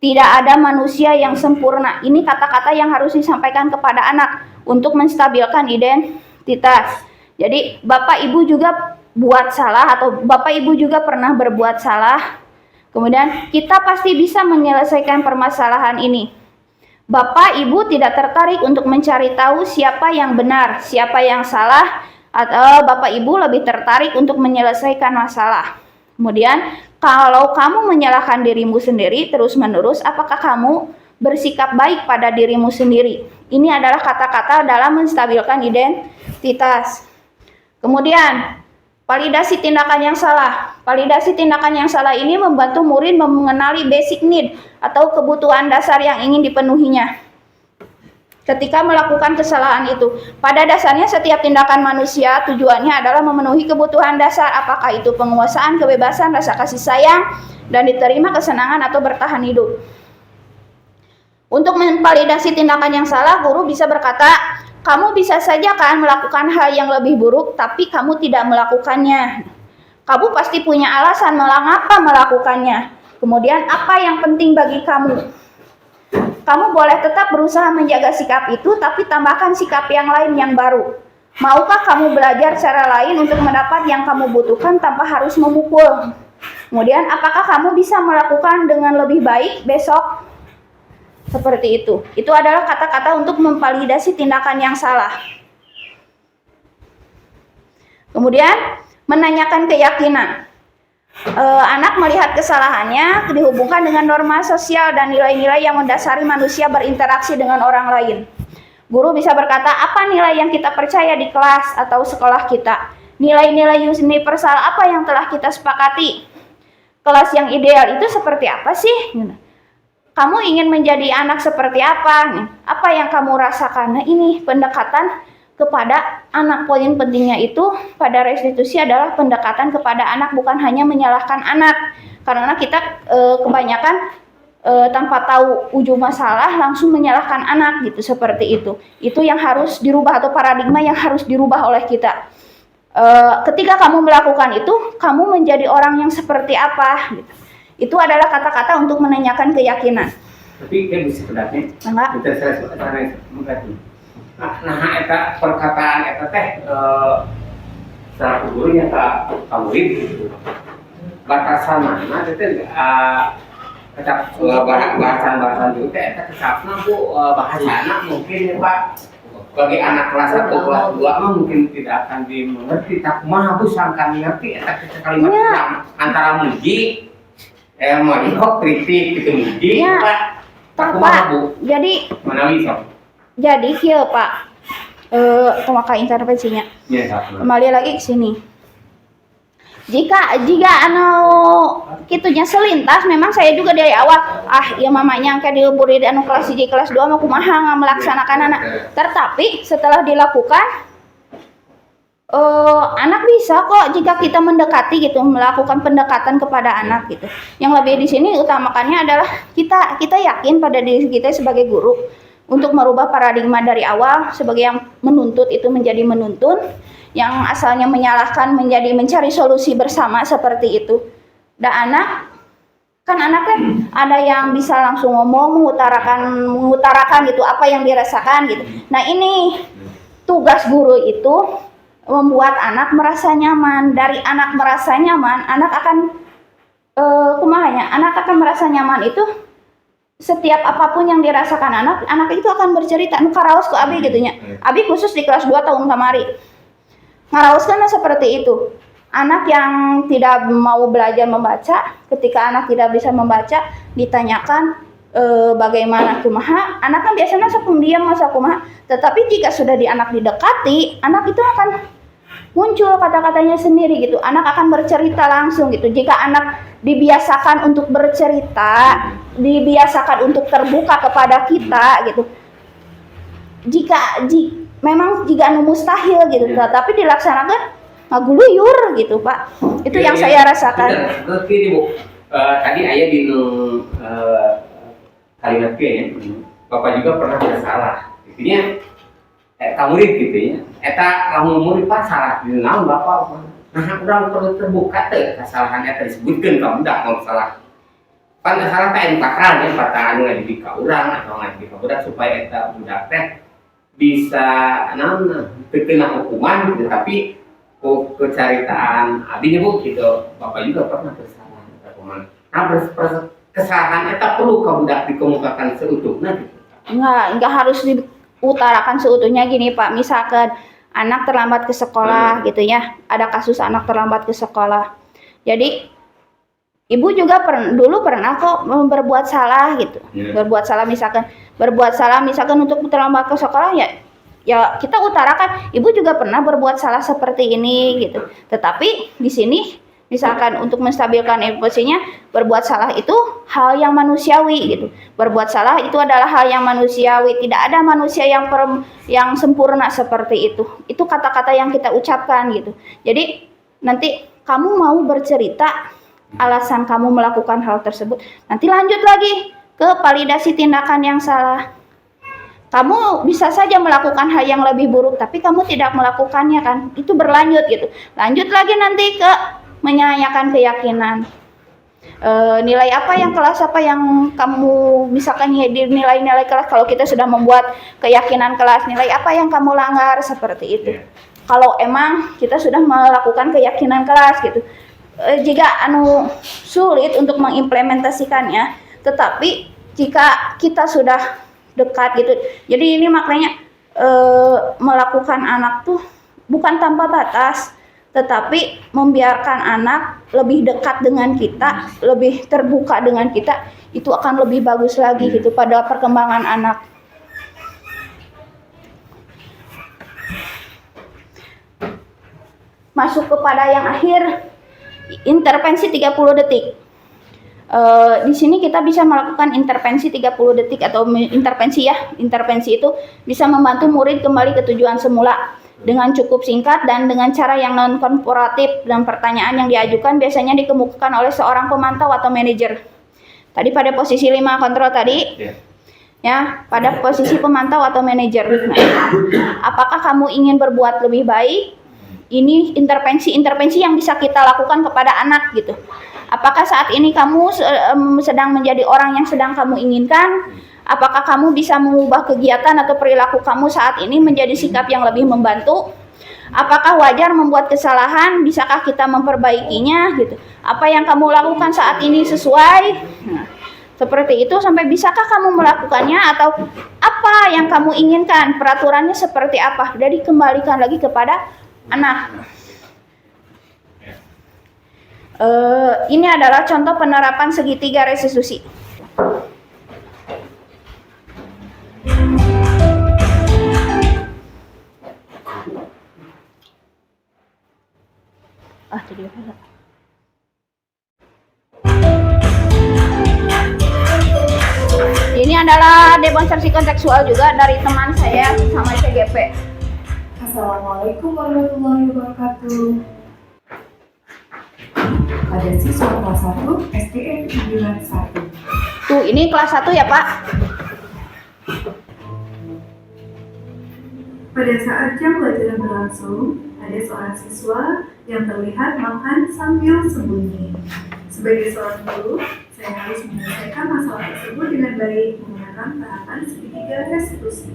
Tidak ada manusia yang sempurna. Ini kata-kata yang harus disampaikan kepada anak untuk menstabilkan identitas. Jadi Bapak Ibu juga buat salah atau Bapak Ibu juga pernah berbuat salah. Kemudian kita pasti bisa menyelesaikan permasalahan ini. Bapak Ibu tidak tertarik untuk mencari tahu siapa yang benar, siapa yang salah, atau Bapak Ibu lebih tertarik untuk menyelesaikan masalah. Kemudian kalau kamu menyalahkan dirimu sendiri terus-menerus, apakah kamu bersikap baik pada dirimu sendiri? Ini adalah kata-kata dalam menstabilkan identitas. Kemudian validasi tindakan yang salah. Validasi tindakan yang salah ini membantu murid mengenali basic need atau kebutuhan dasar yang ingin dipenuhinya ketika melakukan kesalahan itu. Pada dasarnya setiap tindakan manusia tujuannya adalah memenuhi kebutuhan dasar, apakah itu penguasaan, kebebasan, rasa kasih sayang, dan diterima kesenangan atau bertahan hidup. Untuk memvalidasi tindakan yang salah, guru bisa berkata, kamu bisa saja kan melakukan hal yang lebih buruk, tapi kamu tidak melakukannya. Kamu pasti punya alasan mengapa melakukannya. Kemudian apa yang penting bagi kamu? Kamu boleh tetap berusaha menjaga sikap itu, tapi tambahkan sikap yang lain yang baru. Maukah kamu belajar cara lain untuk mendapat yang kamu butuhkan tanpa harus memukul? Kemudian apakah kamu bisa melakukan dengan lebih baik besok? Seperti itu. Itu adalah kata-kata untuk memvalidasi tindakan yang salah. Kemudian menanyakan keyakinan. Anak melihat kesalahannya dihubungkan dengan norma sosial dan nilai-nilai yang mendasari manusia berinteraksi dengan orang lain. Guru bisa berkata, apa nilai yang kita percaya di kelas atau sekolah kita? Nilai-nilai universal apa yang telah kita sepakati? Kelas yang ideal itu seperti apa sih? Kamu ingin menjadi anak seperti apa? Apa yang kamu rasakan? Nah, ini pendekatan kepada anak. Poin pentingnya itu pada restitusi adalah pendekatan kepada anak, bukan hanya menyalahkan anak. Karena kita kebanyakan tanpa tahu ujung masalah langsung menyalahkan anak gitu, seperti itu. Itu yang harus dirubah atau paradigma yang harus dirubah oleh kita. ketika kamu melakukan itu, kamu menjadi orang yang seperti apa gitu. Itu adalah kata-kata untuk menanyakan keyakinan. Tapi kan bisa pendapatnya Enggak. kita saya mengerti. Nah eta perkataan eta teh salah gurunya ka murid gitu. Batasan mana teh kata bahasan itu teh eta kesapna Bu bahasana mungkin ya Pak bagi anak kelas 1 kelas 2 mah mungkin tidak akan dimengerti tak kumaha Bu sangkan ngerti eta kalimat antara muji melihat kritik itu muji Pak. Tak kumaha Bu. Jadi Manawi sok. Jadi kieu Pak, kumaha intervensinya. Kembali lagi ke sini. Jika anu kitunya selintas, memang saya juga dari awal ieu mamanya angke diuburi di anu kelas 1 kelas 2 mah kumaha melaksanakan anak. Tetapi setelah dilakukan anak bisa kok jika kita mendekati gitu, melakukan pendekatan kepada anak gitu. Yang lebih di sini utamakannya adalah kita yakin pada diri kita sebagai guru untuk merubah paradigma dari awal sebagai yang menuntut itu menjadi menuntun, yang asalnya menyalahkan menjadi mencari solusi bersama seperti itu. Dan anak kan ada yang bisa langsung ngomong mengutarakan gitu apa yang dirasakan gitu. Nah, ini tugas guru itu membuat anak merasa nyaman. Dari anak merasa nyaman, anak akan anak akan merasa nyaman itu setiap apapun yang dirasakan anak itu akan bercerita. Nu karaos ku abi gitunya. Abi khusus di kelas 2 tahun kamari. Ngaraoskeun seperti itu. Anak yang tidak mau belajar membaca, ketika anak tidak bisa membaca, ditanyakan bagaimana kumaha, anak kan biasanya sok pendiam masa kumaha. Tetapi jika sudah anak didekati, anak itu akan muncul kata-katanya sendiri gitu. Anak akan bercerita langsung gitu. Jika anak dibiasakan untuk bercerita, dibiasakan untuk terbuka kepada kita gitu. Memang anu mustahil gitu, tapi dilaksanakan ngaguluyur gitu Pak. Itu yang saya rasakan. Begini Bu, tadi ayah di kalimat ya, Bapak juga pernah bersalah. Intinya murid gitu ya. Eta lamun murid pas salah di naon Bapak. Nah, urang perlu terbuka teh kesalahan eta disebutkeun ka budak kalau salah. Pan salah teh empatan ya, empatan ngadidik ka urang atau ngadidik ka budak supaya eta budak teh bisa naon teu kena hukuman gitu, tapi kecaritaan abinya Bu gitu. Bapak juga pernah bersalah eta kumaha. Nah, kesalahan eta perlu ka budak dikemukakan seutuhnya gitu. Enggak harus diutarakan seutuhnya gini Pak. Misalkan anak terlambat ke sekolah gitu ya. Ada kasus anak terlambat ke sekolah. Jadi ibu juga dulu pernah kok berbuat salah gitu. Berbuat salah misalkan untuk terlambat ke sekolah ya kita utarakan ibu juga pernah berbuat salah seperti ini gitu. Tetapi di sini misalkan untuk menstabilkan emosinya, berbuat salah itu hal yang manusiawi gitu. Berbuat salah itu adalah hal yang manusiawi. Tidak ada manusia yang sempurna seperti itu. Itu kata-kata yang kita ucapkan gitu. Jadi nanti kamu mau bercerita alasan kamu melakukan hal tersebut. Nanti lanjut lagi ke validasi tindakan yang salah. Kamu bisa saja melakukan hal yang lebih buruk, tapi kamu tidak melakukannya kan. Itu berlanjut gitu. Lanjut lagi nanti ke menyanyikan keyakinan. Nilai apa yang kelas apa yang kamu misalkan di nilai-nilai kelas, kalau kita sudah membuat keyakinan kelas, nilai apa yang kamu langgar seperti itu. Kalau emang kita sudah melakukan keyakinan kelas gitu. Jika sulit untuk mengimplementasikannya, tetapi jika kita sudah dekat gitu. Jadi ini makanya melakukan anak tuh bukan tanpa batas, tetapi membiarkan anak lebih dekat dengan kita, lebih terbuka dengan kita, itu akan lebih bagus lagi gitu pada perkembangan anak. Masuk kepada yang akhir, intervensi 30 detik. Di sini kita bisa melakukan intervensi 30 detik atau intervensi ya. Intervensi itu bisa membantu murid kembali ke tujuan semula dengan cukup singkat dan dengan cara yang non korporatif, dan pertanyaan yang diajukan biasanya dikemukakan oleh seorang pemantau atau manajer. Tadi pada posisi 5 kontrol tadi. Ya, pada posisi pemantau atau manajer. Nah, apakah kamu ingin berbuat lebih baik? ini intervensi-intervensi yang bisa kita lakukan kepada anak gitu. Apakah saat ini kamu sedang menjadi orang yang sedang kamu inginkan? Apakah kamu bisa mengubah kegiatan atau perilaku kamu saat ini menjadi sikap yang lebih membantu? Apakah wajar membuat kesalahan? Bisakah kita memperbaikinya gitu? Apa yang kamu lakukan saat ini sesuai? Nah, seperti itu, sampai bisakah kamu melakukannya atau apa yang kamu inginkan? Peraturannya seperti apa? Jadi kembalikan lagi kepada anak. Ini adalah contoh penerapan segitiga restitusi. Jadi apa? Ini adalah demonstrasi kontekstual juga dari teman saya sama CGP. Assalamualaikum warahmatullahi wabarakatuh. Pada siswa kelas 1 SDN 91. Tuh, ini kelas 1 ya, Pak. Pada saat jam pelajaran berlangsung, ada seorang siswa yang terlihat makan sambil sembunyi. Sebagai seorang guru, saya harus menyelesaikan masalah tersebut dengan baik menggunakan tahapan segitiga restitusi.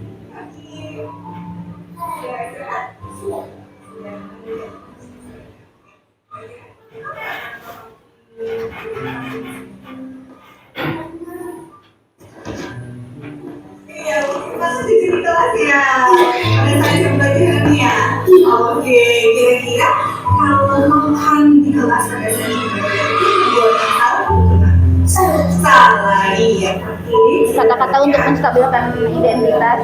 Iya, masuk di sini kelas ya. Ada saya pelajaran ya. Oke, kira-kira kalau makan di kelas pada saat buat salah, iya. Kata-kata untuk menstabilkan identitas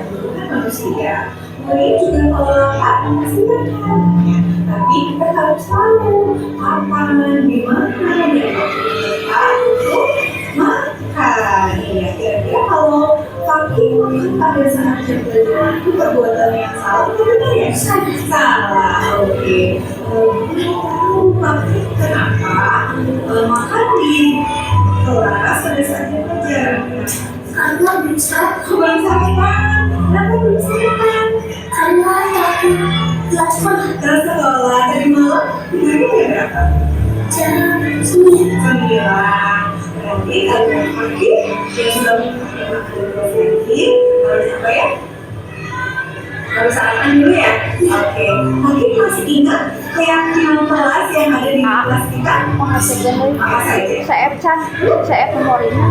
Manusia. Ini juga kalau lapar pasti makan. Tapi kita harus tahu kapan, di mana, dan waktu tepat untuk makan. Iya, kira-kira kalau kaki makan pada saat jam pelajaran itu perbuatan yang salah atau benar ya? Salah, oke. Tahu kenapa makan di kelas pada saat jam pelajaran? Karena bisa kurang makan. Kenapa bisa makan? Karena waktu kelas sekolah dari malam tidurnya berapa? Jam 9. Berarti kalau kaki yang sudah makan harus apa ya? Harus sarapan dulu ya? Oke. Mungkin masih ingat keyakinan kelas yang ada di kelas kita? apa saja? Saya Chan, saya Pemorina.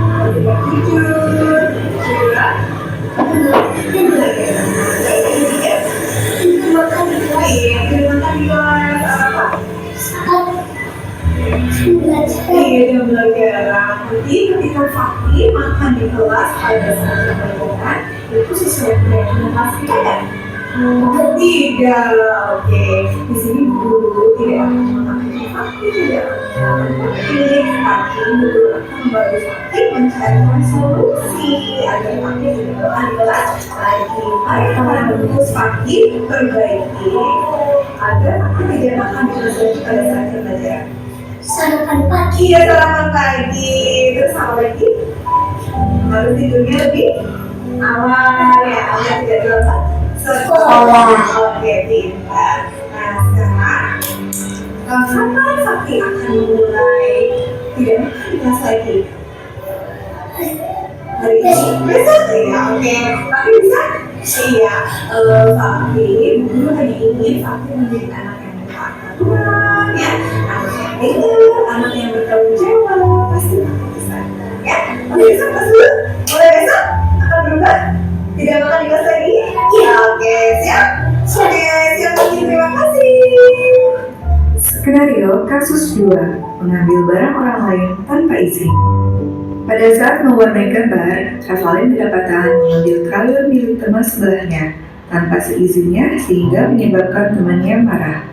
Iya, belajar. Jadi ketika Fakih makan di kelas pada saat pelajaran itu sesuai dengan kelas kita kan? Tidak, oke. Di sini guru tidak akan mengakui Fakih, tidak akan mengakui Fakih. Guru akan membantu Fakih mencarikan solusi agar Fakih tidak makan di kelas lagi. Mereka menuntut Fakih perbaiki agar Fakih tidak makan di kelas lagi pada saat pelajaran. Sarapan pagi. Iya, sarapan pagi. Terus apa lagi? Harus tidurnya lebih awal ya, awal tidak terlalu sekolah. Oke, pintar. Nah, sekarang kapan Fakih akan mulai tidak makan di kelas lagi? Hari ini? Besok ya, oke. Fakih bisa? Iya, Fakih, guru hanya ingin Fakih menjadi anak yang berpengalaman ya, anak yang pintar, anak yang bertanggung jawab, pasti Fakih bisa ya. Oke, besok pas dulu? Mulai besok akan berubah? Tidak makan di kelas lagi? Iya. Oke, siap? Oke, siap. Terima kasih. Skenario kasus 2, mengambil barang orang lain tanpa izin. Pada saat mewarnai gambar, Evelyn kedapatan mengambil krayon milik teman sebelahnya tanpa seizinnya sehingga menyebabkan temannya marah.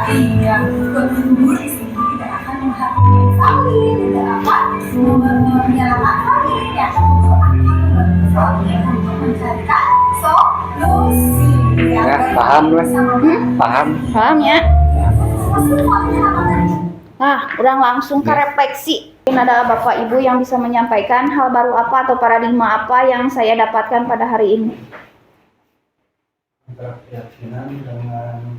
Iya, ibu di sini tidak akan menghakimi famili, tidak akan menyalahkan famili, ya. Ibu akan membantu famili untuk mencarikan solusi. Ya, paham lah. Paham. Paham ya? Maksud famili apa tadi? Nah, udah langsung ke refleksi. Mungkin ada Bapak Ibu yang bisa menyampaikan hal baru apa atau paradigma apa yang saya dapatkan pada hari ini. Antara keyakinan dengan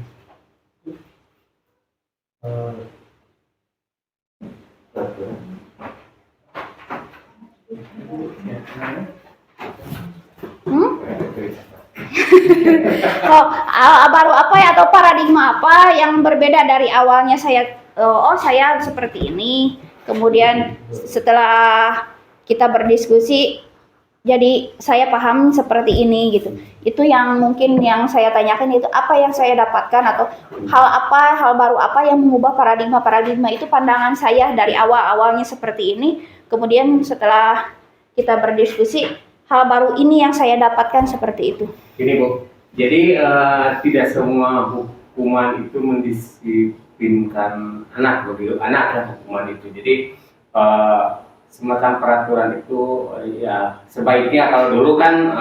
Baru apa ya atau paradigma apa yang berbeda dari awalnya saya seperti ini, kemudian setelah kita berdiskusi jadi saya paham seperti ini gitu. Itu yang mungkin yang saya tanyakan, itu apa yang saya dapatkan atau hal baru apa yang mengubah paradigma itu pandangan saya dari awalnya seperti ini, kemudian setelah kita berdiskusi hal baru ini yang saya dapatkan seperti itu. Gini Bu, jadi tidak semua hukuman itu mendisiplinkan anak begitu, anak hukuman itu. Jadi semacam peraturan itu ya sebaiknya kalau dulu kan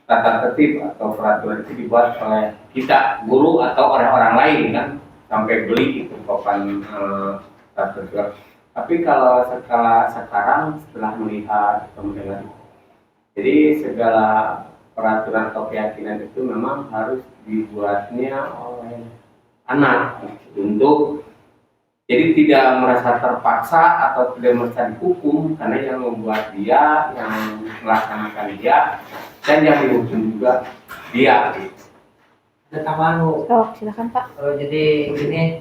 tata tertib atau peraturan itu dibuat oleh kita guru atau orang-orang lain kan, sampai beli itu papan tata tertib. Tapi kalau sekarang setelah melihat atau mendengar, jadi segala peraturan atau keyakinan itu memang harus dibuatnya oleh anak untuk jadi tidak merasa terpaksa atau tidak merasa dihukum, karena yang membuat dia, yang melaksanakan dia, dan yang dihukum juga dia. Ada tambahan Bu. Oh, silakan Pak. Jadi ini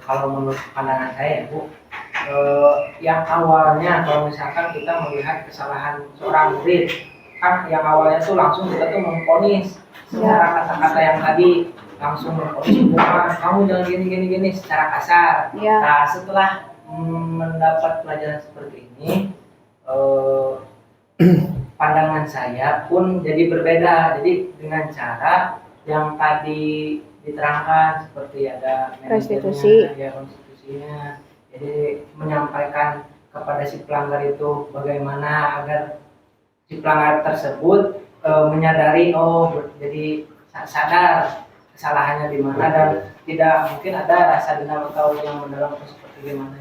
kalau menurut pandangan saya Bu, yang awalnya kalau misalkan kita melihat kesalahan seorang murid, kan yang awalnya tuh langsung kita tuh memvonis secara kata-kata yang tadi, langsung hukuman kamu jangan gini secara kasar. Nah setelah mendapat pelajaran seperti ini, pandangan saya pun jadi berbeda. Jadi dengan cara yang tadi diterangkan seperti ada restitusi, ya konstitusinya, jadi menyampaikan kepada si pelanggar itu bagaimana agar si pelanggar tersebut menyadari, jadi sadar kesalahannya di mana dan tidak mungkin ada rasa dendam atau yang mendalam seperti gimana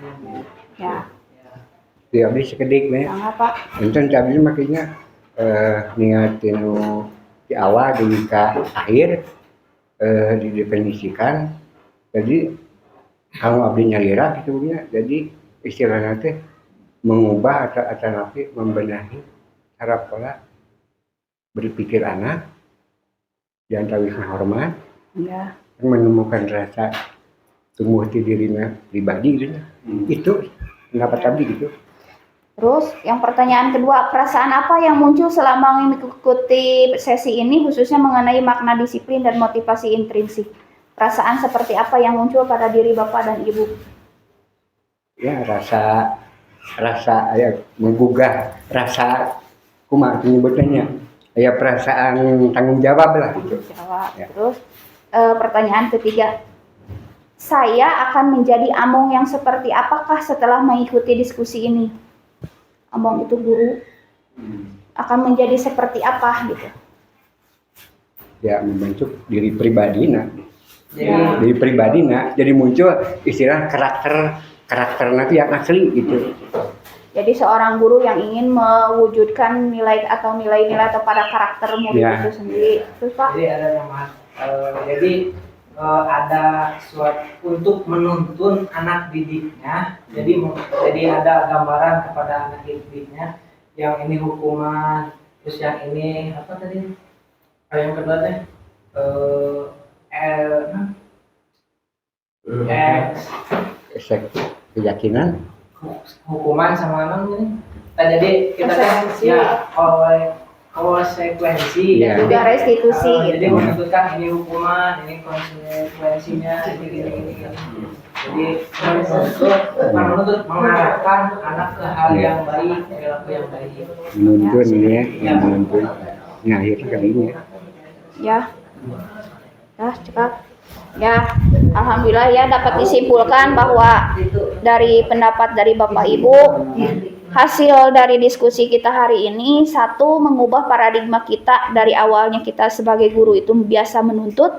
ya. Ya habis sekedik nih. Pak. Enten tadi makanya niatin di awal di akhir didefinisikan. Jadi kalau abdi nyalira gitu punya, jadi istilahnya teh mengubah atau membenahi cara pola berpikir anak dan tawisna hormat. Ya. Menemukan rasa tumbuh di dirinya pribadi gitu. Itu pendapat tadi gitu. Terus yang pertanyaan kedua, perasaan apa yang muncul selama mengikuti sesi ini khususnya mengenai makna disiplin dan motivasi intrinsik? Perasaan seperti apa yang muncul pada diri Bapak dan Ibu? Ya rasa ya menggugah rasa kumaha penyebutannya. Ya perasaan tanggung jawab lah gitu. Ya. Terus pertanyaan ketiga, saya akan menjadi Among yang seperti apakah setelah mengikuti diskusi ini? Among itu guru akan menjadi seperti apa gitu? Ya membentuk diri pribadi diri pribadi jadi muncul istilah karakter nanti yang asli gitu. Jadi seorang guru yang ingin mewujudkan nilai atau nilai-nilai atau pada karakter murid itu sendiri. Terus Pak? Jadi ada nama. Ada suatu untuk menuntun anak didiknya. Jadi ada gambaran kepada anak didiknya. Yang ini hukuman, terus yang ini apa tadi? Yang kedua teh keyakinan, hukuman sama apa ini? Nah, jadi kita ya konsekuensi dan juga restitusi gitu. Jadi menentukan ini hukuman, ini konsekuensinya, ini. Jadi menuntut mengarahkan anak ke hal yang baik, perilaku yang baik. Menuntun menuntun. Nah itu kali ini. Ya. Cepat. Ya, alhamdulillah ya dapat disimpulkan bahwa dari pendapat dari Bapak Ibu, hasil dari diskusi kita hari ini, satu, mengubah paradigma kita dari awalnya kita sebagai guru itu biasa menuntut,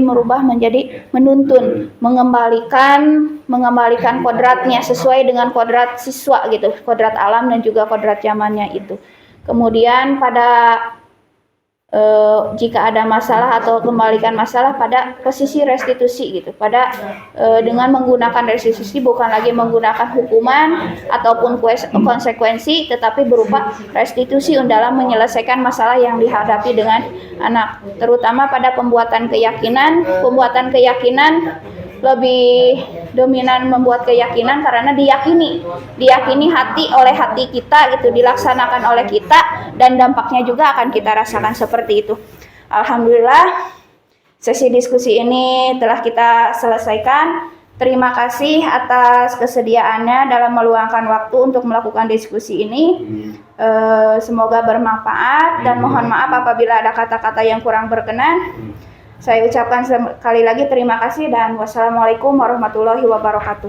merubah menjadi menuntun, mengembalikan kodratnya sesuai dengan kodrat siswa gitu, kodrat alam dan juga kodrat zamannya itu. Kemudian jika ada masalah atau kembalikan masalah pada posisi restitusi gitu, dengan menggunakan restitusi bukan lagi menggunakan hukuman ataupun konsekuensi, tetapi berupa restitusi dalam menyelesaikan masalah yang dihadapi dengan anak, terutama pada pembuatan keyakinan lebih dominan membuat keyakinan karena diyakini oleh hati kita gitu, dilaksanakan oleh kita dan dampaknya juga akan kita rasakan seperti itu. Alhamdulillah sesi diskusi ini telah kita selesaikan. Terima kasih atas kesediaannya dalam meluangkan waktu untuk melakukan diskusi ini. Semoga bermanfaat dan mohon maaf apabila ada kata-kata yang kurang berkenan. Saya ucapkan sekali lagi terima kasih dan wassalamualaikum warahmatullahi wabarakatuh.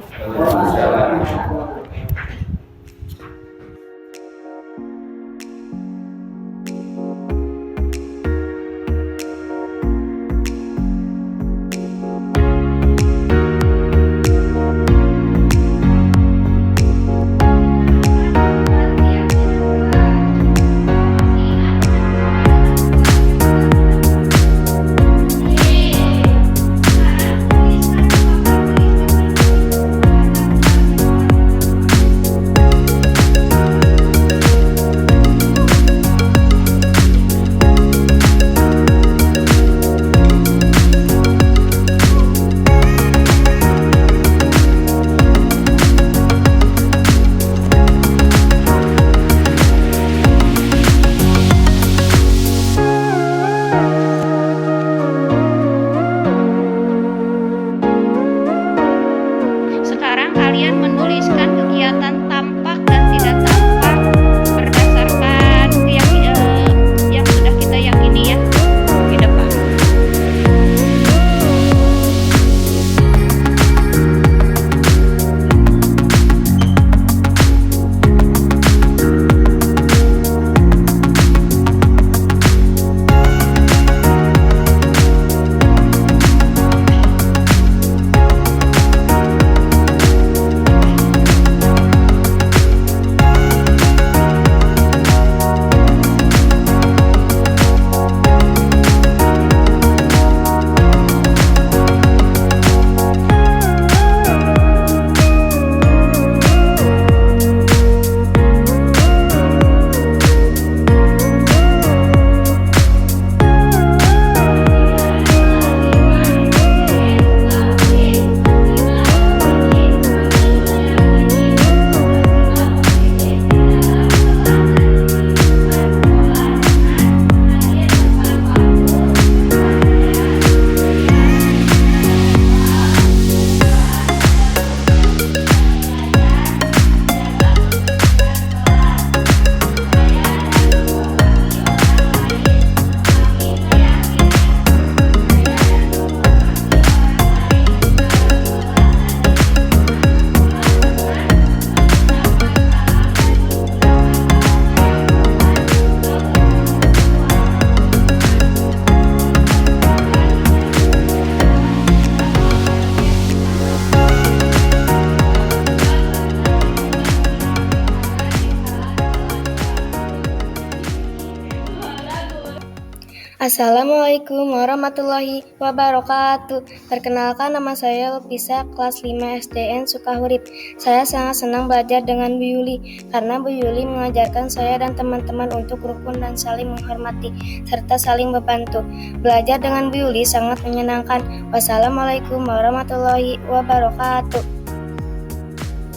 Assalamualaikum warahmatullahi wabarakatuh. Perkenalkan, nama saya Lupisa, kelas 5 SDN Sukahurip. Saya sangat senang belajar dengan Bu Yuli karena Bu Yuli mengajarkan saya dan teman-teman untuk rukun dan saling menghormati serta saling membantu. Belajar dengan Bu Yuli sangat menyenangkan. Wassalamualaikum warahmatullahi wabarakatuh.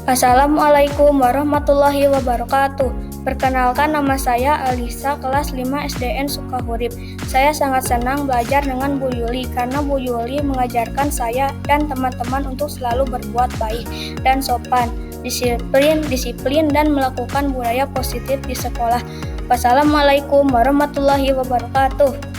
Assalamualaikum warahmatullahi wabarakatuh. Perkenalkan, nama saya Alisa, kelas 5 SDN Sukahurip. Saya sangat senang belajar dengan Bu Yuli karena Bu Yuli mengajarkan saya dan teman-teman untuk selalu berbuat baik dan sopan, disiplin dan melakukan budaya positif di sekolah. Wassalamualaikum warahmatullahi wabarakatuh.